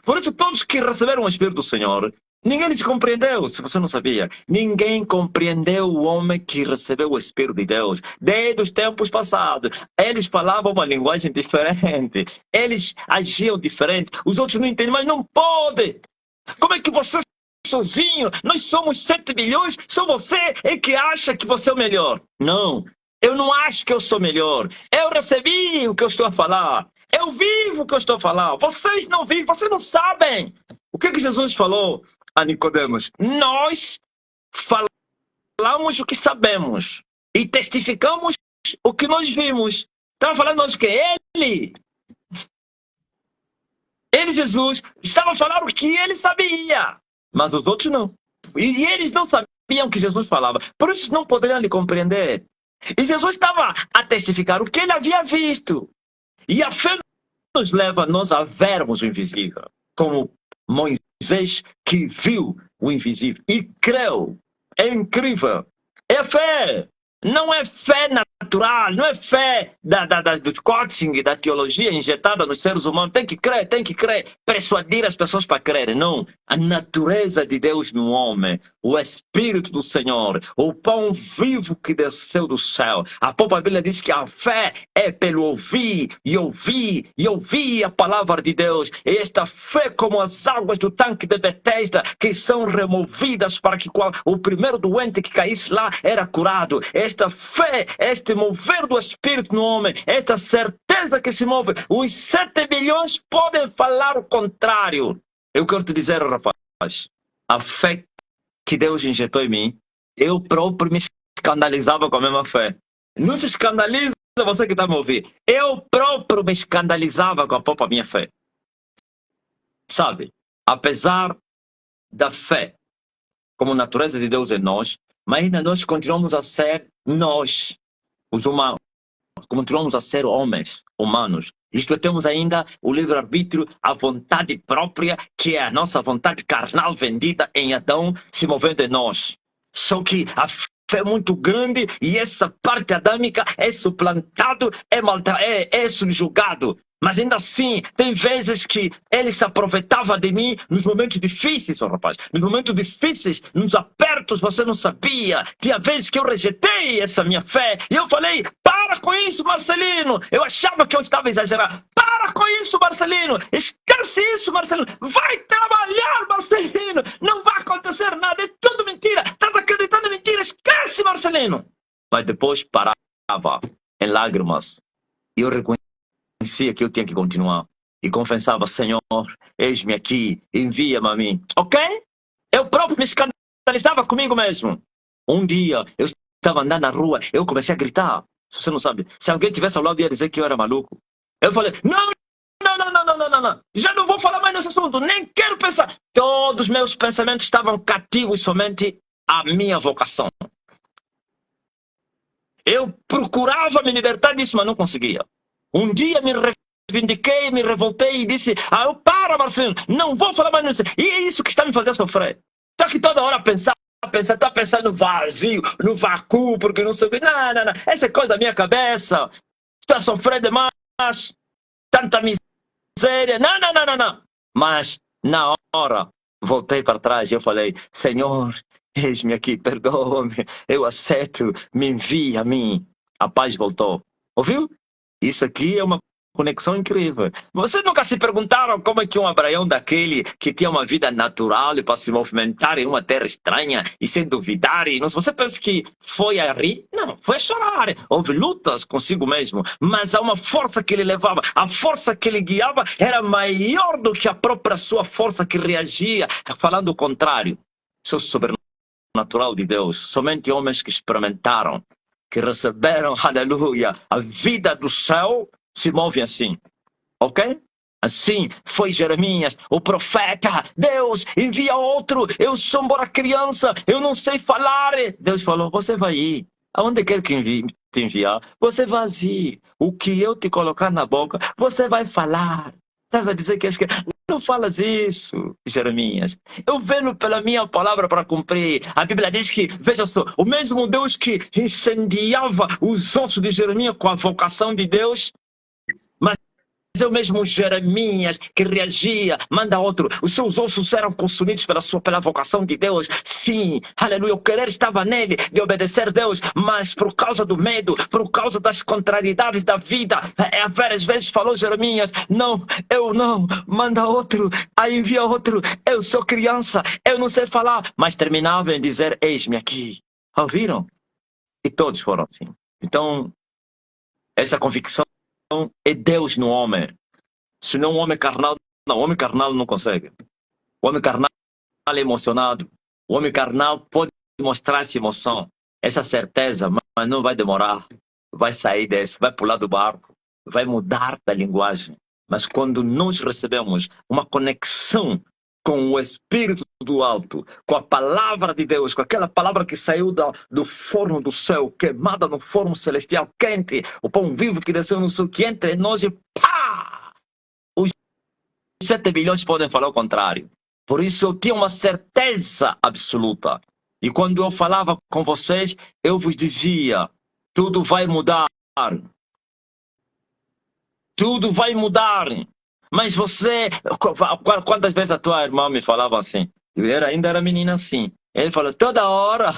Por isso, todos que receberam o Espírito do Senhor, ninguém lhes compreendeu, se você não sabia. Ninguém compreendeu o homem que recebeu o Espírito de Deus. Desde os tempos passados, eles falavam uma linguagem diferente. Eles agiam diferente. Os outros não entendem, mas não pode. Como é que você sozinho, nós somos 7 bilhões, só você é que acha que você é o melhor? Não, eu não acho que eu sou melhor. Eu recebi o que eu estou a falar. Eu vivo o que eu estou a falar. Vocês não vivem, vocês não sabem. O que Jesus falou a Nicodemos? Nós falamos o que sabemos e testificamos o que nós vimos. Estava falando nós que ele, Jesus, estava falando o que ele sabia. Mas os outros não. E eles não sabiam o que Jesus falava. Por isso não poderiam lhe compreender. E Jesus estava a testificar o que ele havia visto. E a fé nos leva nós a vermos o invisível. Como Moisés que viu o invisível e creu. É incrível. É fé. Não é fé natural, não é fé do coaching, da teologia injetada nos seres humanos. Tem que crer, persuadir as pessoas para crerem. Não. A natureza de Deus no homem, o Espírito do Senhor, o pão vivo que desceu do céu. A própria Bíblia diz que a fé é pelo ouvir e ouvir e ouvir a palavra de Deus. E esta fé, como as águas do tanque de Betesda, que são removidas para que o primeiro doente que caísse lá era curado. Esta fé, este mover do Espírito no homem, esta certeza que se move. Os 7 bilhões podem falar o contrário. Eu quero te dizer, rapaz, a fé que Deus injetou em mim, eu próprio me escandalizava com a mesma fé. Não se escandaliza você que está me ouvindo. Eu próprio me escandalizava com a própria minha fé. Sabe, apesar da fé, como natureza de Deus em nós, mas ainda nós continuamos a ser nós, os humanos. Continuamos a ser homens, humanos. Isto é, temos ainda o livre-arbítrio, a vontade própria, que é a nossa vontade carnal vendida em Adão, se movendo em nós. Só que a fé é muito grande e essa parte adâmica é suplantado, é subjugado. Mas ainda assim, tem vezes que ele se aproveitava de mim nos momentos difíceis, rapaz. Nos momentos difíceis, nos apertos, você não sabia. Tinha vezes que eu rejeitei essa minha fé. E eu falei, para com isso, Marcelino. Eu achava que eu estava exagerando. Para com isso, Marcelino. Esquece isso, Marcelino. Vai trabalhar, Marcelino. Não vai acontecer nada. É tudo mentira. Estás acreditando em mentira. Esquece, Marcelino. Mas depois parava em lágrimas. E eu reconhecia que eu tinha que continuar. E confessava, Senhor, eis-me aqui, envia-me a mim. Ok? Eu próprio me escandalizava comigo mesmo. Um dia, eu estava andando na rua, eu comecei a gritar. Se você não sabe, se alguém tivesse ao lado, ia dizer que eu era maluco. Eu falei, não. Já não vou falar mais nesse assunto, nem quero pensar. Todos os meus pensamentos estavam cativos somente à minha vocação. Eu procurava me libertar disso, mas não conseguia. Um dia me reivindiquei, me revoltei e disse, para, Marcelo, não vou falar mais nisso. E é isso que está me fazendo sofrer. Está aqui toda hora a pensar, está pensando no vazio, no vácuo, porque não sei o que. Não. Essa é coisa da minha cabeça. Está a sofrer demais. Tanta miséria. Não. Mas, na hora, voltei para trás e eu falei, Senhor, eis-me aqui, perdoa-me. Eu aceito, me envia a mim. A paz voltou. Ouviu? Isso aqui é uma conexão incrível. Vocês nunca se perguntaram como é que um Abraão daquele que tinha uma vida natural e para se movimentar em uma terra estranha e sem duvidar, e não, você pensa que foi a rir? Não, foi a chorar. Houve lutas consigo mesmo, mas há uma força que ele levava, a força que ele guiava era maior do que a própria sua força que reagia, falando o contrário. Isso é o sobrenatural de Deus. Somente homens que experimentaram, que receberam, aleluia, a vida do céu, se movem assim, ok? Assim foi Jeremias, o profeta. Deus envia outro, eu sou embora criança, eu não sei falar. Deus falou, você vai ir, aonde quer que te enviar, você vai ir. O que eu te colocar na boca, você vai falar. Estás a dizer que não falas isso, Jeremias? Eu venho pela minha palavra para cumprir. A Bíblia diz que, veja só, o mesmo Deus que incendiava os ossos de Jeremias com a vocação de Deus, mas é o mesmo Jeremias que reagia, manda outro. Os seus ossos eram consumidos pela vocação de Deus. Sim, aleluia. O querer estava nele de obedecer a Deus, mas por causa do medo, por causa das contrariedades da vida, várias vezes falou Jeremias: não, eu não, manda outro, aí envia outro. Eu sou criança, eu não sei falar. Mas terminava em dizer: eis-me aqui. Ouviram? E todos foram assim. Então, essa convicção é Deus no homem. Senão o homem carnal, não, o homem carnal não consegue. O homem carnal é emocionado. O homem carnal pode mostrar essa emoção, essa certeza, mas não vai demorar. Vai sair desse, vai pular do barco, vai mudar da linguagem. Mas quando nós recebemos uma conexão com o Espírito do Alto, com a palavra de Deus, com aquela palavra que saiu do forno do céu, queimada no forno celestial quente, o pão vivo que desceu no céu, que entra em nós e pá! Os 7 bilhões podem falar o contrário. Por isso eu tinha uma certeza absoluta. E quando eu falava com vocês, eu vos dizia: tudo vai mudar. Tudo vai mudar. Mas você, quantas vezes a tua irmã me falava assim? Eu ainda era menina assim. Ele falou: toda hora,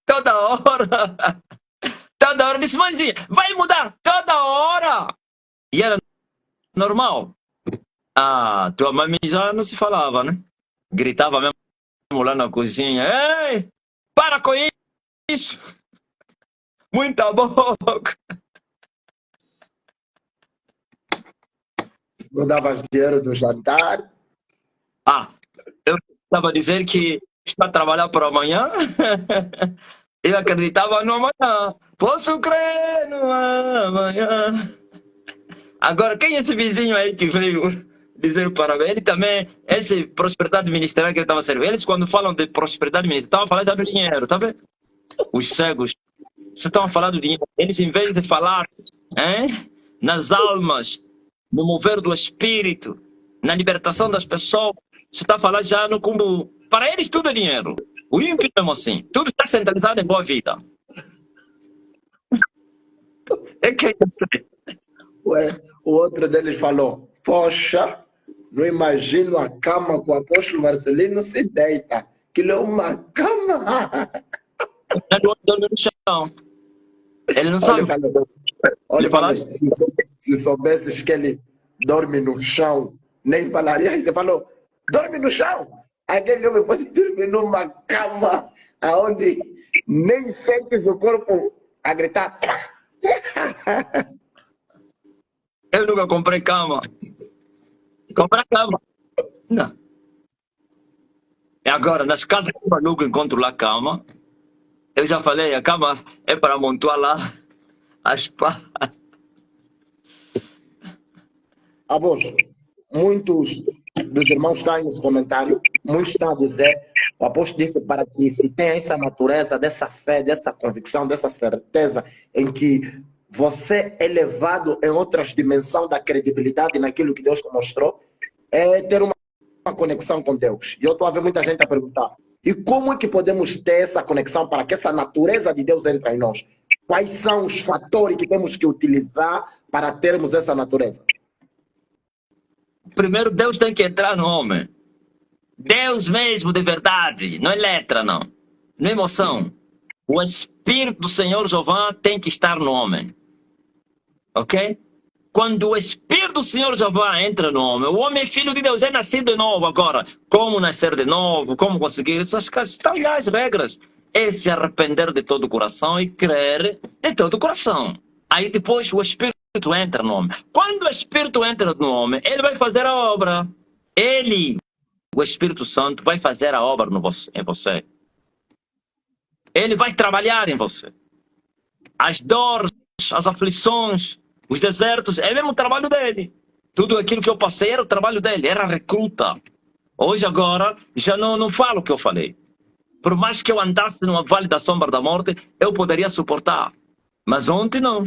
toda hora, toda hora. Eu disse: mãezinha, vai mudar toda hora. E era normal. Ah, tua mãe já não se falava, né? Gritava mesmo lá na cozinha: ei, para com isso, muita boca. Não davas dinheiro do jantar? Ah, eu estava a dizer que está a trabalhar para amanhã. Eu acreditava no amanhã. Posso crer no amanhã. Agora, quem é esse vizinho aí que veio dizer parabéns? Ele também, esse prosperidade ministerial que ele estava servindo. Eles, quando falam de prosperidade ministerial, estavam falando já do dinheiro, tá vendo? Os cegos, vocês estão falando do dinheiro. Eles, em vez de falar nas almas, no mover do espírito, na libertação das pessoas, você está falando já no como. Para eles, tudo é dinheiro. O ímpio é assim. Tudo está centralizado em boa vida. É que é isso. Ué, o outro deles falou: poxa, não imagino a cama que o apóstolo Marcelino se deita. Aquilo é uma cama. Ele dorme no chão. Ele não sabe. Olha, Ele fala falei, se soubesses que ele dorme no chão, nem falaria. Você falou: dorme no chão. Aquele homem pode dormir numa cama onde nem sentes o corpo a gritar. eu nunca comprei cama. Comprar cama. Não. E agora, nas casas que eu nunca encontro lá cama, eu já falei, a cama é para amontoar lá as pás. Apóstolo, muitos dos irmãos estão aí nos comentários, muitos estão a dizer, o apóstolo disse para que se tenha essa natureza, dessa fé, dessa convicção, dessa certeza, em que você é levado em outras dimensões da credibilidade naquilo que Deus te mostrou, é ter uma conexão com Deus. E eu estou a ver muita gente a perguntar, e como é que podemos ter essa conexão para que essa natureza de Deus entre em nós? Quais são os fatores que temos que utilizar para termos essa natureza? Primeiro, Deus tem que entrar no homem. Deus mesmo, de verdade. Não é letra, não. Não é emoção. O Espírito do Senhor Jeová tem que estar no homem. Ok? Quando o Espírito do Senhor Jeová entra no homem, o homem é filho de Deus, é nascido de novo agora. Como nascer de novo? Como conseguir? Estão lá as regras. É se arrepender de todo o coração e crer de todo o coração. Aí depois o Espírito entra no homem. Quando o Espírito entra no homem, ele vai fazer a obra. Ele, o Espírito Santo, vai fazer a obra em você. Ele vai trabalhar em você. As dores, as aflições, os desertos, é mesmo o trabalho dele. Tudo aquilo que eu passei era o trabalho dele, era a recruta. Hoje agora, já não falo o que eu falei. Por mais que eu andasse numa vale da sombra da morte, eu poderia suportar. Mas ontem não.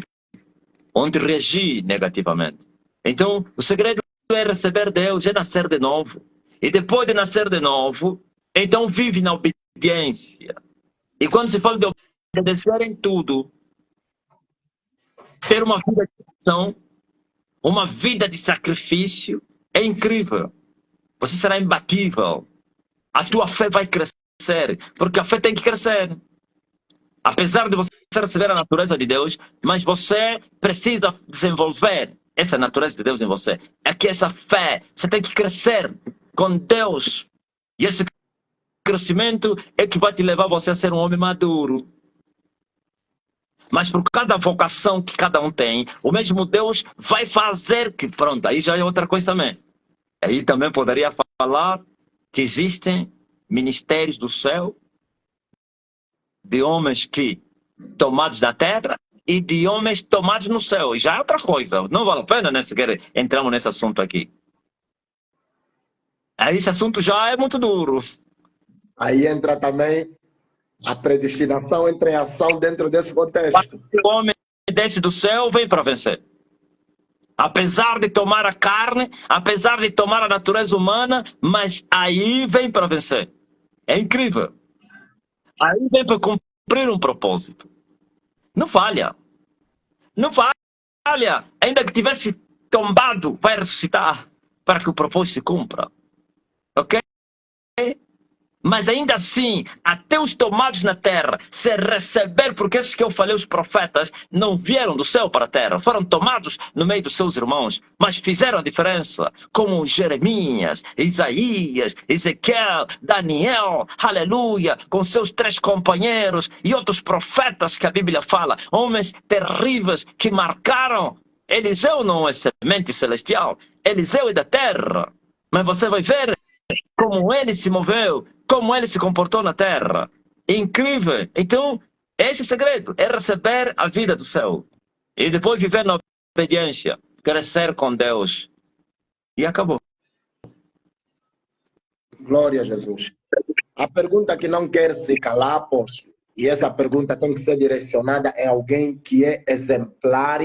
Ontem reagi negativamente. Então, o segredo é receber Deus, é nascer de novo. E depois de nascer de novo, então vive na obediência. E quando se fala de obedecer em tudo, ter uma vida de ação, uma vida de sacrifício, é incrível. Você será imbatível. A tua fé vai crescer, porque a fé tem que crescer. Apesar de você receber a natureza de Deus, mas você precisa desenvolver essa natureza de Deus em você. É que essa fé, você tem que crescer com Deus. E esse crescimento é que vai te levar você a ser um homem maduro. Mas por cada vocação que cada um tem, o mesmo Deus vai fazer que... Pronto, aí já é outra coisa também. Aí também poderia falar que existem ministérios do céu de homens que tomados na terra e de homens tomados no céu. E já é outra coisa. Não vale a pena, né, sequer entrarmos nesse assunto aqui. Aí esse assunto já é muito duro. Aí entra também a predestinação, entra em ação dentro desse contexto. O homem desce do céu, vem para vencer. Apesar de tomar a carne, apesar de tomar a natureza humana, mas aí vem para vencer. É incrível. Aí vem para cumprir um propósito. Não falha. Não falha. Ainda que tivesse tombado, vai ressuscitar para que o propósito se cumpra. Ok? Mas ainda assim, até os tomados na terra se receber, porque esses que eu falei, os profetas, não vieram do céu para a terra, foram tomados no meio dos seus irmãos, mas fizeram a diferença, como Jeremias, Isaías, Ezequiel, Daniel, aleluia, com seus 3 companheiros e outros profetas que a Bíblia fala, homens terríveis que marcaram. Eliseu não é semente celestial, Eliseu é da terra, mas você vai ver como ele se moveu, como ele se comportou na terra. Incrível. Então, esse é o segredo, é receber a vida do céu. E depois viver na obediência, crescer com Deus. E acabou. Glória a Jesus. A pergunta que não quer se calar, apóstolo, e essa pergunta tem que ser direcionada a alguém que é exemplar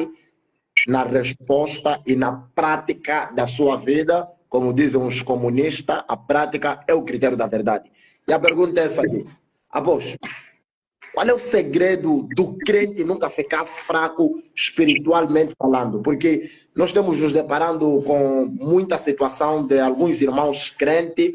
na resposta e na prática da sua vida. Como dizem os comunistas, a prática é o critério da verdade. E a pergunta é essa aqui. Apóstolo, qual é o segredo do crente nunca ficar fraco espiritualmente falando? Porque nós estamos nos deparando com muita situação de alguns irmãos crentes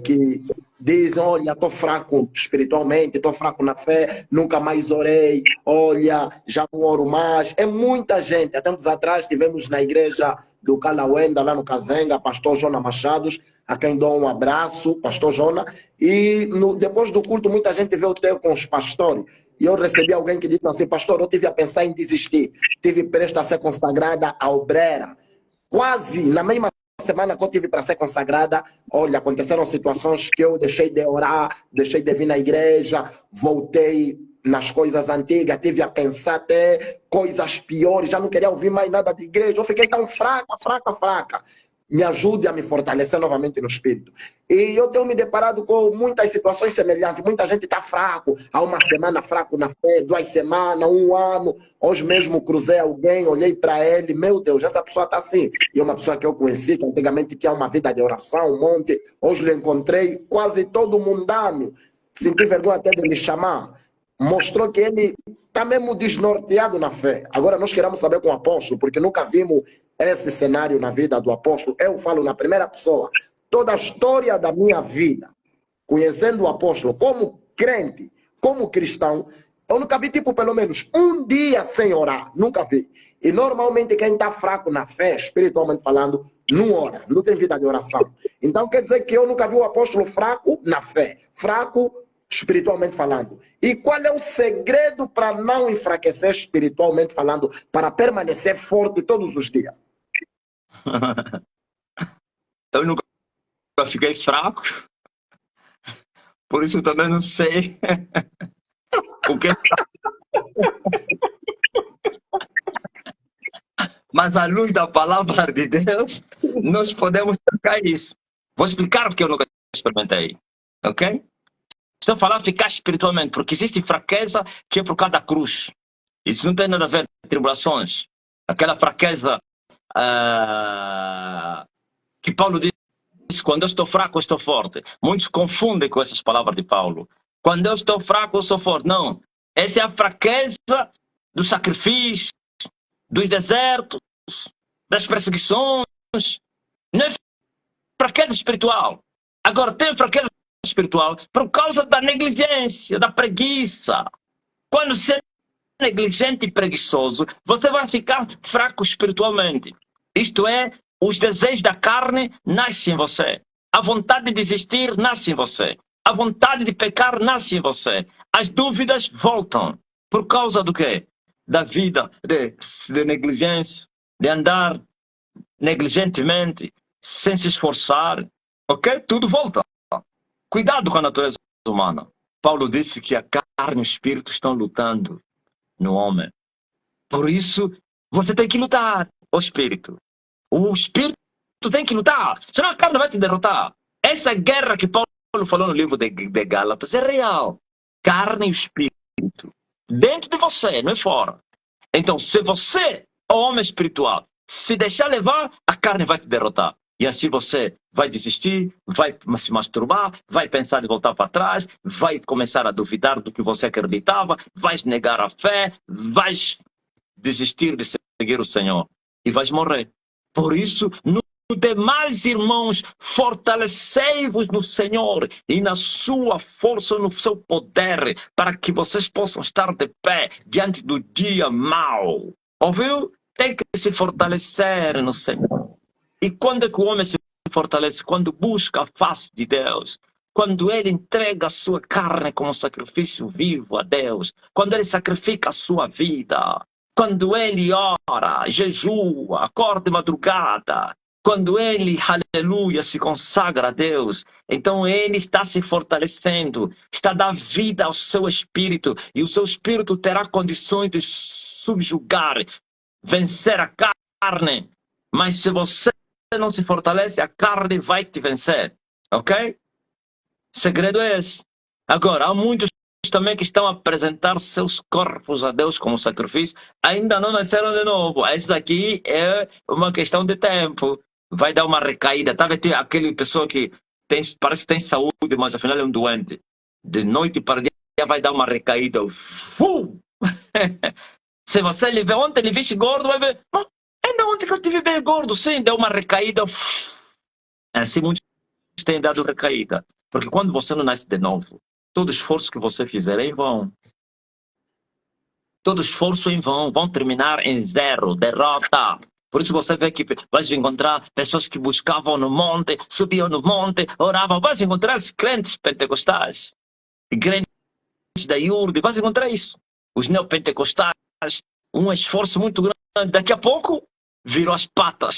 que dizem, olha, estou fraco espiritualmente, estou fraco na fé, nunca mais orei, olha, já não oro mais. É muita gente. Há tempos atrás tivemos na igreja do Calauenda, lá no Kazenga, pastor Jona Machados, a quem dou um abraço, pastor Jona, e depois do culto muita gente veio ter com os pastores, e eu recebi alguém que disse assim, pastor, eu tive a pensar em desistir, tive prestes a ser consagrada à obreira, quase na mesma semana que eu tive para ser consagrada, olha, aconteceram situações que eu deixei de orar, deixei de vir na igreja, voltei nas coisas antigas, tive a pensar até coisas piores, já não queria ouvir mais nada de igreja, eu fiquei tão fraca. Me ajude a me fortalecer novamente no espírito. E eu tenho me deparado com muitas situações semelhantes. Muita gente está fraco, há uma semana fraco na fé, 2 semanas, 1 ano. Hoje mesmo cruzei alguém, olhei para ele, meu Deus, essa pessoa está assim. E é uma pessoa que eu conheci, que antigamente tinha uma vida de oração, um monte. Hoje lhe encontrei quase todo mundano. Senti vergonha até de lhe chamar. Mostrou que ele está mesmo desnorteado na fé. Agora nós queremos saber com o apóstolo, porque nunca vimos esse cenário na vida do apóstolo. Eu falo na primeira pessoa. Toda a história da minha vida, conhecendo o apóstolo como crente, como cristão, eu nunca vi, tipo, pelo menos um dia sem orar. Nunca vi. E normalmente quem está fraco na fé, espiritualmente falando, não ora, não tem vida de oração. Então quer dizer que eu nunca vi o apóstolo fraco na fé, fraco espiritualmente falando. E qual é o segredo para não enfraquecer espiritualmente falando, para permanecer forte todos os dias? Eu nunca fiquei fraco, por isso eu também não sei o que. Mas à luz da palavra de Deus, nós podemos trocar isso. Vou explicar o que eu nunca experimentei, ok? Estou a falar ficar espiritualmente, porque existe fraqueza que é por causa da cruz. Isso não tem nada a ver com tribulações. Aquela fraqueza que Paulo diz, quando eu estou fraco, eu estou forte. Muitos confundem com essas palavras de Paulo. Quando eu estou fraco, eu sou forte. Não. Essa é a fraqueza do sacrifício, dos desertos, das perseguições. Não é fraqueza espiritual. Agora, tem fraqueza espiritual por causa da negligência, da preguiça. Quando você é negligente e preguiçoso, você vai ficar fraco espiritualmente. Isto é, os desejos da carne nascem em você. A vontade de desistir nasce em você. A vontade de pecar nasce em você. As dúvidas voltam. Por causa do quê? Da vida de negligência, de andar negligentemente, sem se esforçar. Ok? Tudo volta. Cuidado com a natureza humana. Paulo disse que a carne e o espírito estão lutando no homem. Por isso, você tem que lutar, o espírito. O espírito tem que lutar, senão a carne vai te derrotar. Essa guerra que Paulo falou no livro de Gálatas é real. Carne e espírito. Dentro de você, não é fora. Então, se você, o homem espiritual, se deixar levar, a carne vai te derrotar. E assim você vai desistir, vai se masturbar, vai pensar em voltar para trás, vai começar a duvidar do que você acreditava, vai negar a fé, vai desistir de seguir o Senhor e vais morrer. Por isso, no demais, irmãos, fortalecei-vos no Senhor e na sua força, no seu poder, para que vocês possam estar de pé diante do dia mau. Ouviu? Tem que se fortalecer no Senhor. E quando é que o homem se fortalece? Quando busca a face de Deus. Quando ele entrega a sua carne como sacrifício vivo a Deus. Quando ele sacrifica a sua vida. Quando ele ora, jejua, acorda de madrugada. Quando ele, aleluia, se consagra a Deus. Então ele está se fortalecendo. Está dando vida ao seu espírito. E o seu espírito terá condições de subjugar, vencer a carne. Mas se você não se fortalece, a carne vai te vencer. Ok? O segredo é esse. Agora, há muitos também que estão a apresentar seus corpos a Deus como sacrifício, ainda não nasceram de novo. Isso aqui é uma questão de tempo. Vai dar uma recaída. Tá vendo aquele pessoa que tem, parece que tem saúde, mas afinal é um doente. De noite para dia vai dar uma recaída. Se você lhe vê, ontem ele viste gordo, vai ver. Ainda ontem que eu tive bem gordo, sim, deu uma recaída. Assim muitos têm dado recaída. Porque quando você não nasce de novo, todo esforço que você fizer é em vão. Todo esforço em vão. Vão terminar em zero, derrota. Por isso você vê que vai encontrar pessoas que buscavam no monte, subiam no monte, oravam. Vai encontrar crentes pentecostais, crentes da IURD, vai encontrar isso. Os neopentecostais, um esforço muito grande. Daqui a pouco, virou as patas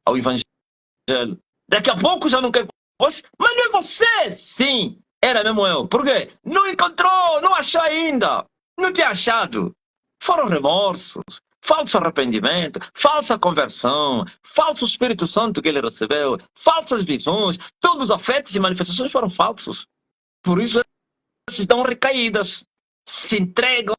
ao evangelho. Daqui a pouco já não quer você. Mas não é você! Sim, era mesmo eu. Por quê? Não encontrou, não achou ainda. Não tinha achado. Foram remorsos, falso arrependimento, falsa conversão, falso Espírito Santo que ele recebeu, falsas visões. Todos os afetos e manifestações foram falsos. Por isso, eles estão recaídas. Se entregam,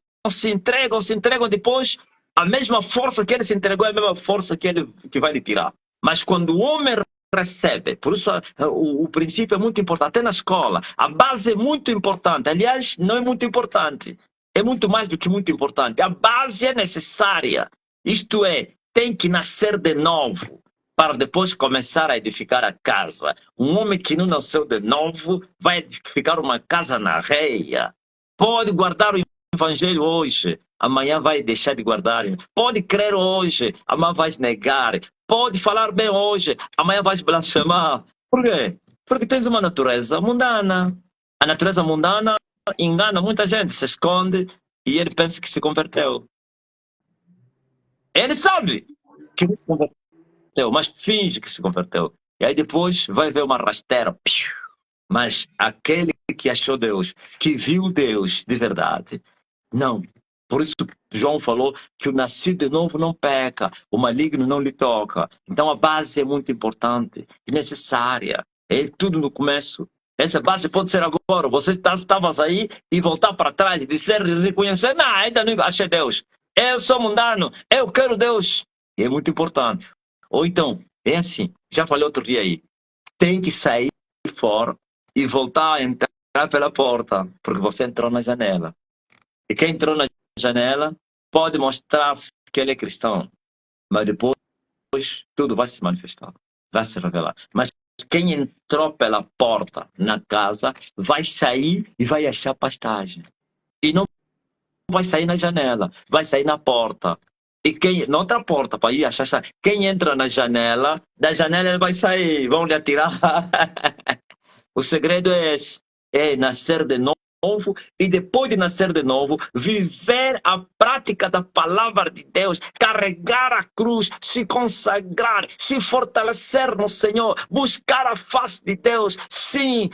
depois. A mesma força que ele se entregou é a mesma força que vai lhe tirar. Mas quando o homem recebe, por isso o princípio é muito importante, até na escola, a base é muito importante. Aliás, não é muito importante, é muito mais do que muito importante. A base é necessária, isto é, tem que nascer de novo, para depois começar a edificar a casa. Um homem que não nasceu de novo vai edificar uma casa na areia. Pode guardar o evangelho hoje, amanhã vai deixar de guardar. Pode crer hoje, amanhã vai negar. Pode falar bem hoje, amanhã vai blasfemar. Por quê? Porque tens uma natureza mundana. A natureza mundana engana muita gente, se esconde e ele pensa que se converteu. Ele sabe que se converteu, mas finge que se converteu. E aí depois vai ver uma rasteira. Mas aquele que achou Deus, que viu Deus de verdade, não. Por isso João falou que o nascido de novo não peca, o maligno não lhe toca. Então a base é muito importante e necessária. É tudo no começo. Essa base pode ser agora. Você estava aí e voltar para trás e dizer, reconhecer, não, ainda não achei Deus. Eu sou mundano, eu quero Deus. É muito importante. Ou então, é assim, já falei outro dia aí, tem que sair fora e voltar a entrar pela porta, porque você entrou na janela. E quem entrou na janela pode mostrar que ele é cristão, mas depois tudo vai se manifestar, vai se revelar. Mas quem entrou pela porta na casa vai sair e vai achar pastagem. E não vai sair na janela, vai sair na porta. E quem, na outra porta, para ir achar. Quem entra na janela, da janela ele vai sair, vão lhe atirar. O segredo é esse, é nascer de novo e depois de nascer de novo, viver a prática da palavra de Deus, carregar a cruz, se consagrar, se fortalecer no Senhor, buscar a face de Deus, sim,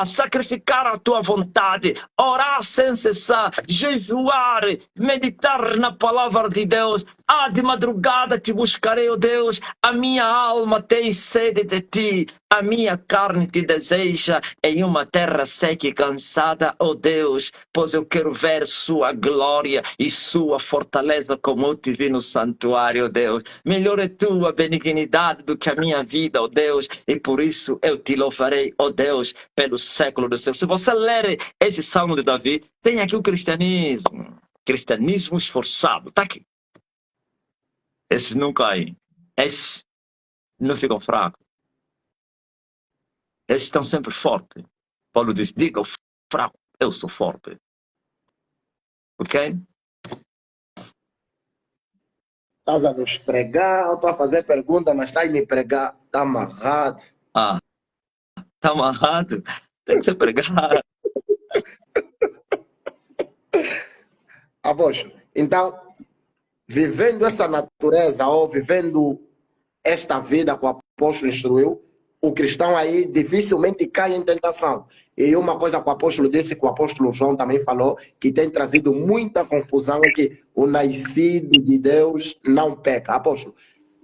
sacrificar a tua vontade, orar sem cessar, jejuar, meditar na palavra de Deus. De madrugada te buscarei, ó Deus, a minha alma tem sede de ti, a minha carne te deseja em uma terra seca e cansada, ó Deus, pois eu quero ver sua glória e sua fortaleza como eu te vi no santuário, ó Deus. Melhor é tua benignidade do que a minha vida, ó Deus, e por isso eu te louvarei, ó Deus, pelo século dos séculos. Se você ler esse salmo de Davi, tem aqui o cristianismo esforçado, está aqui. Esses não caem. Esses não ficam fracos. Esses estão sempre fortes. Paulo diz, diga ao fraco, eu sou forte. Ok? Estás a nos pregar, estou a fazer pergunta, mas estás a me pregar, está amarrado. Está amarrado? Tem que ser pregado. Aposto. Então, vivendo essa natureza ou vivendo esta vida que o apóstolo instruiu, o cristão aí dificilmente cai em tentação. E uma coisa que o apóstolo disse, que o apóstolo João também falou, que tem trazido muita confusão, é que o nascido de Deus não peca. Apóstolo,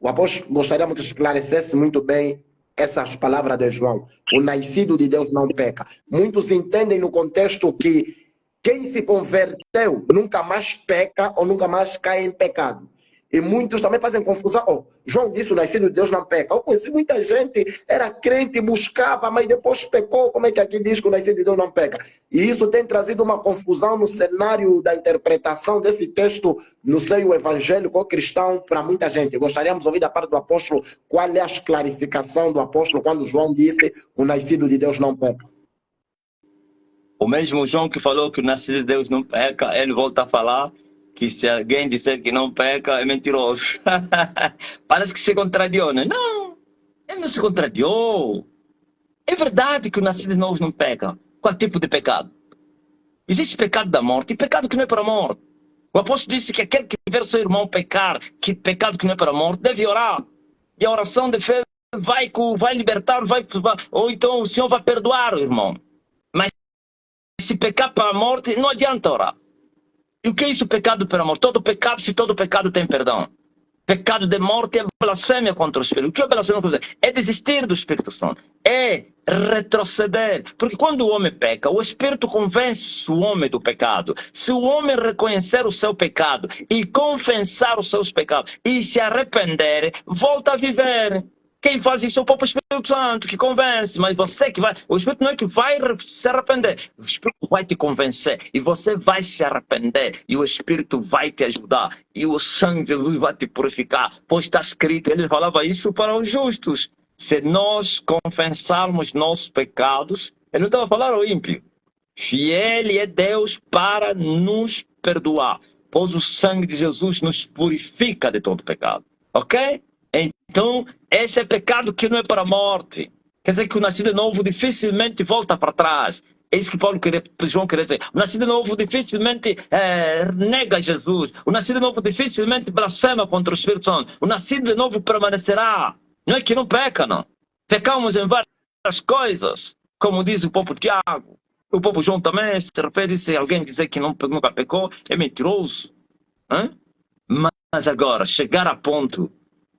o apóstolo gostaríamos que esclarecesse muito bem essas palavras de João. O nascido de Deus não peca. Muitos entendem no contexto que quem se converteu nunca mais peca ou nunca mais cai em pecado. E muitos também fazem confusão. João disse, o nascido de Deus não peca. Eu conheci muita gente, era crente, buscava, mas depois pecou. Como é que aqui diz que o nascido de Deus não peca? E isso tem trazido uma confusão no cenário da interpretação desse texto no seio evangélico ou cristão para muita gente. Gostaríamos de ouvir da parte do apóstolo qual é a clarificação do apóstolo quando João disse o nascido de Deus não peca. O mesmo João que falou que o nascido de Deus não peca, ele volta a falar que se alguém disser que não peca, é mentiroso. Parece que se contradiu, né? Não, ele não se contradiu. É verdade que o nascido de novo não peca. Qual tipo de pecado? Existe pecado da morte e pecado que não é para a morte. O apóstolo disse que aquele que ver seu irmão pecar, que pecado que não é para a morte, deve orar. E a oração de fé vai libertar, ou então o Senhor vai perdoar o irmão. Mas se pecar para a morte, não adianta orar. E o que é isso, pecado pela morte? Todo pecado, se todo pecado tem perdão. Pecado de morte é blasfêmia contra o Espírito. O que é blasfêmia contra o Espírito? É desistir do Espírito Santo. É retroceder. Porque quando o homem peca, o Espírito convence o homem do pecado. Se o homem reconhecer o seu pecado e confessar os seus pecados e se arrepender, volta a viver. Quem faz isso é o próprio Espírito Santo, que convence, mas você que vai... O Espírito não é que vai se arrepender, o Espírito vai te convencer, e você vai se arrepender, e o Espírito vai te ajudar, e o sangue de Jesus vai te purificar, pois está escrito, ele falava isso para os justos, se nós confessarmos nossos pecados, ele não estava falando ao ímpio, fiel é Deus para nos perdoar, pois o sangue de Jesus nos purifica de todo pecado, ok? Então, esse é pecado que não é para a morte. Quer dizer que o nascido novo dificilmente volta para trás. É isso que João queria dizer. O nascido novo dificilmente nega Jesus. O nascido novo dificilmente blasfema contra o Espírito Santo. O nascido novo permanecerá. Não é que não peca, não. Pecamos em várias coisas. Como diz o próprio Tiago. O próprio João também se repete. Se alguém dizer que nunca pecou, é mentiroso. Hein? Mas agora, chegar a ponto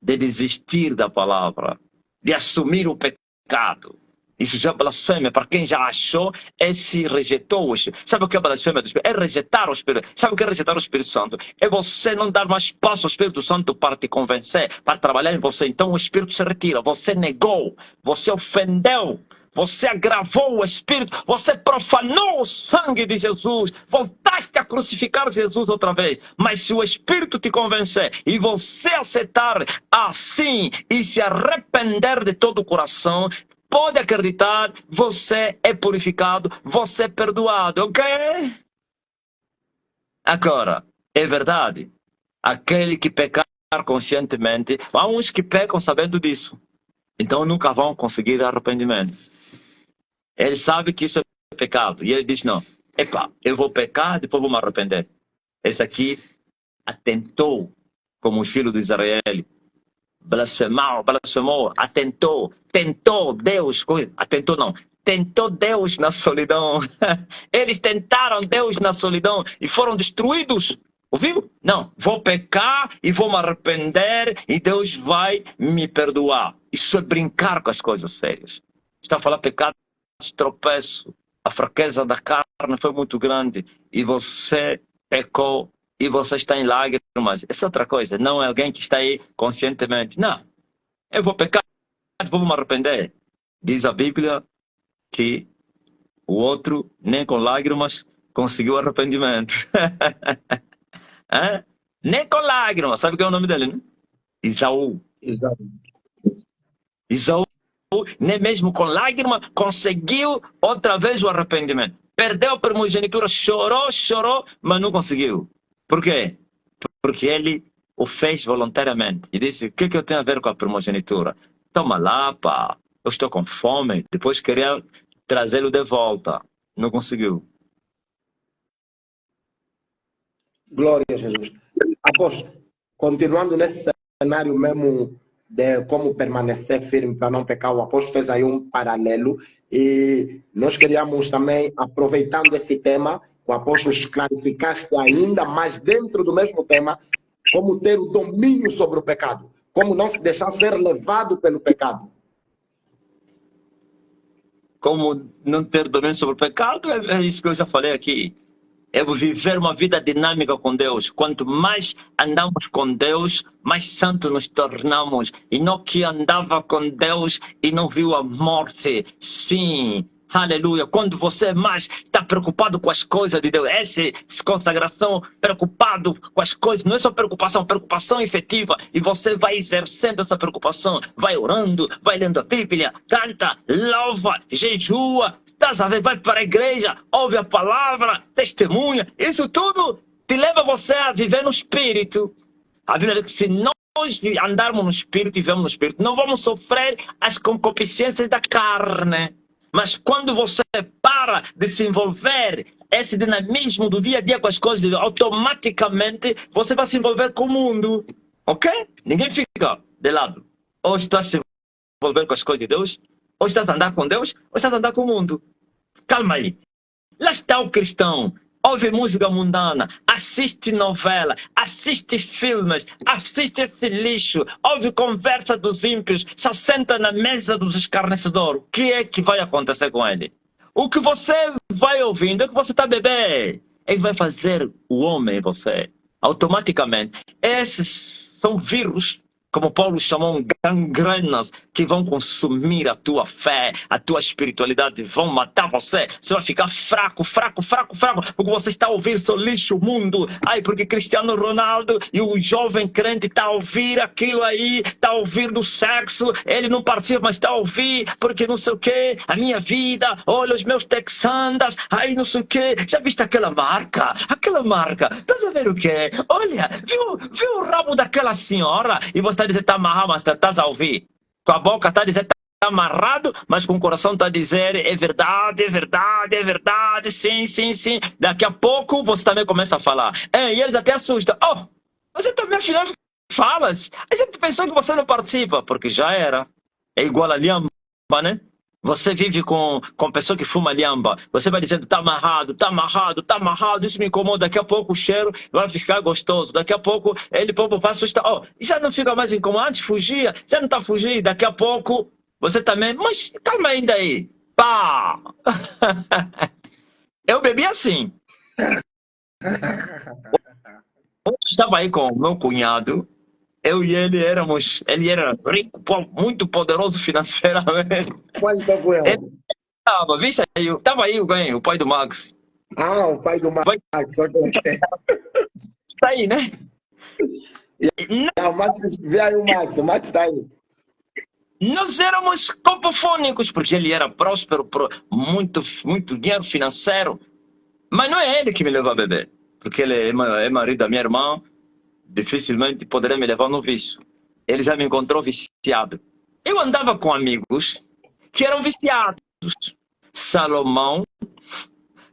de desistir da palavra, de assumir o pecado, Isso já é blasfêmia. Para quem já achou, esse rejeitou o Espírito. Sabe o que é blasfêmia do Espírito? É rejeitar o Espírito. Sabe o que é rejeitar o Espírito Santo? É você não dar mais espaço ao Espírito Santo para te convencer, para trabalhar em você. Então o Espírito se retira. Você negou, você ofendeu, você agravou o Espírito, você profanou o sangue de Jesus, voltaste a crucificar Jesus outra vez. Mas se o Espírito te convencer e você aceitar assim e se arrepender de todo o coração, pode acreditar, você é purificado, você é perdoado, ok? Agora, é verdade, aquele que pecar conscientemente, há uns que pecam sabendo disso, então nunca vão conseguir arrependimento. Ele sabe que isso é pecado, e ele diz, não, epa, eu vou pecar, depois vou me arrepender. Esse aqui atentou como os filhos de Israel. Blasfemou, atentou, tentou Deus, atentou não, tentou Deus na solidão. Eles tentaram Deus na solidão e foram destruídos. Ouviu? Não, vou pecar e vou me arrepender e Deus vai me perdoar. Isso é brincar com as coisas sérias. Está a falar pecado, tropeço, a fraqueza da carne foi muito grande e você pecou e você está em lágrimas. Essa é outra coisa. Não é alguém que está aí conscientemente. Não. Eu vou pecar, vou me arrepender. Diz a Bíblia que o outro, nem com lágrimas, conseguiu arrependimento. Nem com lágrimas. Sabe qual é o nome dele, né? Isaú. Exato. Isaú, nem mesmo com lágrimas, conseguiu outra vez o arrependimento. Perdeu a primogenitura, chorou, mas não conseguiu. Por quê? Porque ele o fez voluntariamente. E disse, o que eu tenho a ver com a primogenitura? Toma lá, pá. Eu estou com fome. Depois queria trazê-lo de volta. Não conseguiu. Glória a Jesus. Apóstolo, continuando nesse cenário mesmo de como permanecer firme para não pecar, o apóstolo fez aí um paralelo e nós queríamos também, aproveitando esse tema, o apóstolo clarificaste ainda mais dentro do mesmo tema, como ter o domínio sobre o pecado, como não se deixar ser levado pelo pecado. Como não ter domínio sobre o pecado, é isso que eu já falei aqui. É viver uma vida dinâmica com Deus. Quanto mais andamos com Deus, mais santos nos tornamos. E não que andava com Deus e não viu a morte. Sim, aleluia. Quando você mais está preocupado com as coisas de Deus, essa consagração, preocupado com as coisas, não é só preocupação, preocupação efetiva. E você vai exercendo essa preocupação, vai orando, vai lendo a Bíblia, canta, louva, jejua, estás a ver, vai para a igreja, ouve a palavra, testemunha. Isso tudo te leva você a viver no Espírito. A Bíblia diz que se nós andarmos no Espírito e vivemos no Espírito, não vamos sofrer as concupiscências da carne. Mas quando você para de se envolver, esse dinamismo do dia a dia com as coisas de Deus, automaticamente você vai se envolver com o mundo. Ok? Ninguém fica de lado. Ou está se envolver com as coisas de Deus, ou estás a andar com Deus, ou estás a andar com o mundo. Calma aí. Lá está o cristão. Ouve música mundana, assiste novela, assiste filmes, assiste esse lixo, ouve conversa dos ímpios, se senta na mesa dos escarnecedores. O que é que vai acontecer com ele? O que você vai ouvindo, o que você está bebendo, ele vai fazer o homem em você, automaticamente. Esses são vírus, como Paulo chamou, gangrenas, que vão consumir a tua fé, a tua espiritualidade, vão matar você. Você vai ficar fraco, porque você está a ouvir só lixo, o mundo. Ai, porque Cristiano Ronaldo e o jovem crente está a ouvir aquilo aí, está a ouvir do sexo, ele não participa, mas está a ouvir, porque não sei o quê, a minha vida, olha os meus texandas, ai não sei o quê. Já viste aquela marca? Estás a ver o quê? Olha, viu o rabo daquela senhora? E você está dizendo, está amarrado, mas estás a ouvir. Com a boca está dizendo, está amarrado, mas com o coração está a dizer, é verdade, sim. Daqui a pouco você também começa a falar. E eles até assustam. Oh, você também afinal falas? A gente pensou que você não participa, porque já era. É igual a lhamba, né? Você vive com pessoa que fuma lhamba. Você vai dizendo, tá amarrado, isso me incomoda. Daqui a pouco o cheiro vai ficar gostoso. Daqui a pouco ele vai assustar. Oh, já não fica mais incomodado. Antes fugia, já não está fugindo. Daqui a pouco Você também, mas calma ainda aí. Pá! Eu bebi assim. Eu estava aí com o meu cunhado. Eu e ele éramos. Ele era rico, muito poderoso financeiramente. Qual então com Ele ele? estava, vixe aí, estava aí o pai do Max. Ah, o pai do Vai Max, ok. sair, né? Ah, o Max, vê aí o Max está aí. Nós éramos copofônicos, porque ele era próspero, muito dinheiro financeiro. Mas não é ele que me levou a beber, porque ele é marido da minha irmã, dificilmente poderia me levar no vício. Ele já me encontrou viciado. Eu andava com amigos que eram viciados. Salomão,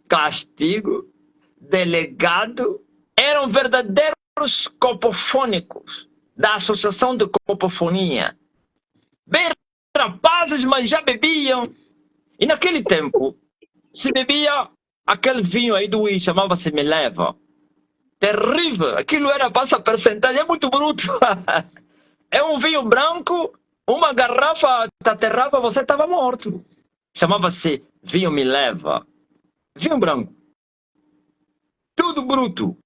Castigo, Delegado, eram verdadeiros copofônicos da Associação de Copofonia. Bem rapazes, mas já bebiam. E naquele tempo, se bebia aquele vinho aí do Wii, chamava-se Me Leva. Terrível. Aquilo era passa percentagem, é muito bruto. É um vinho branco, uma garrafa te aterrava, você estava morto. Chamava-se vinho Me Leva. Vinho branco. Tudo bruto.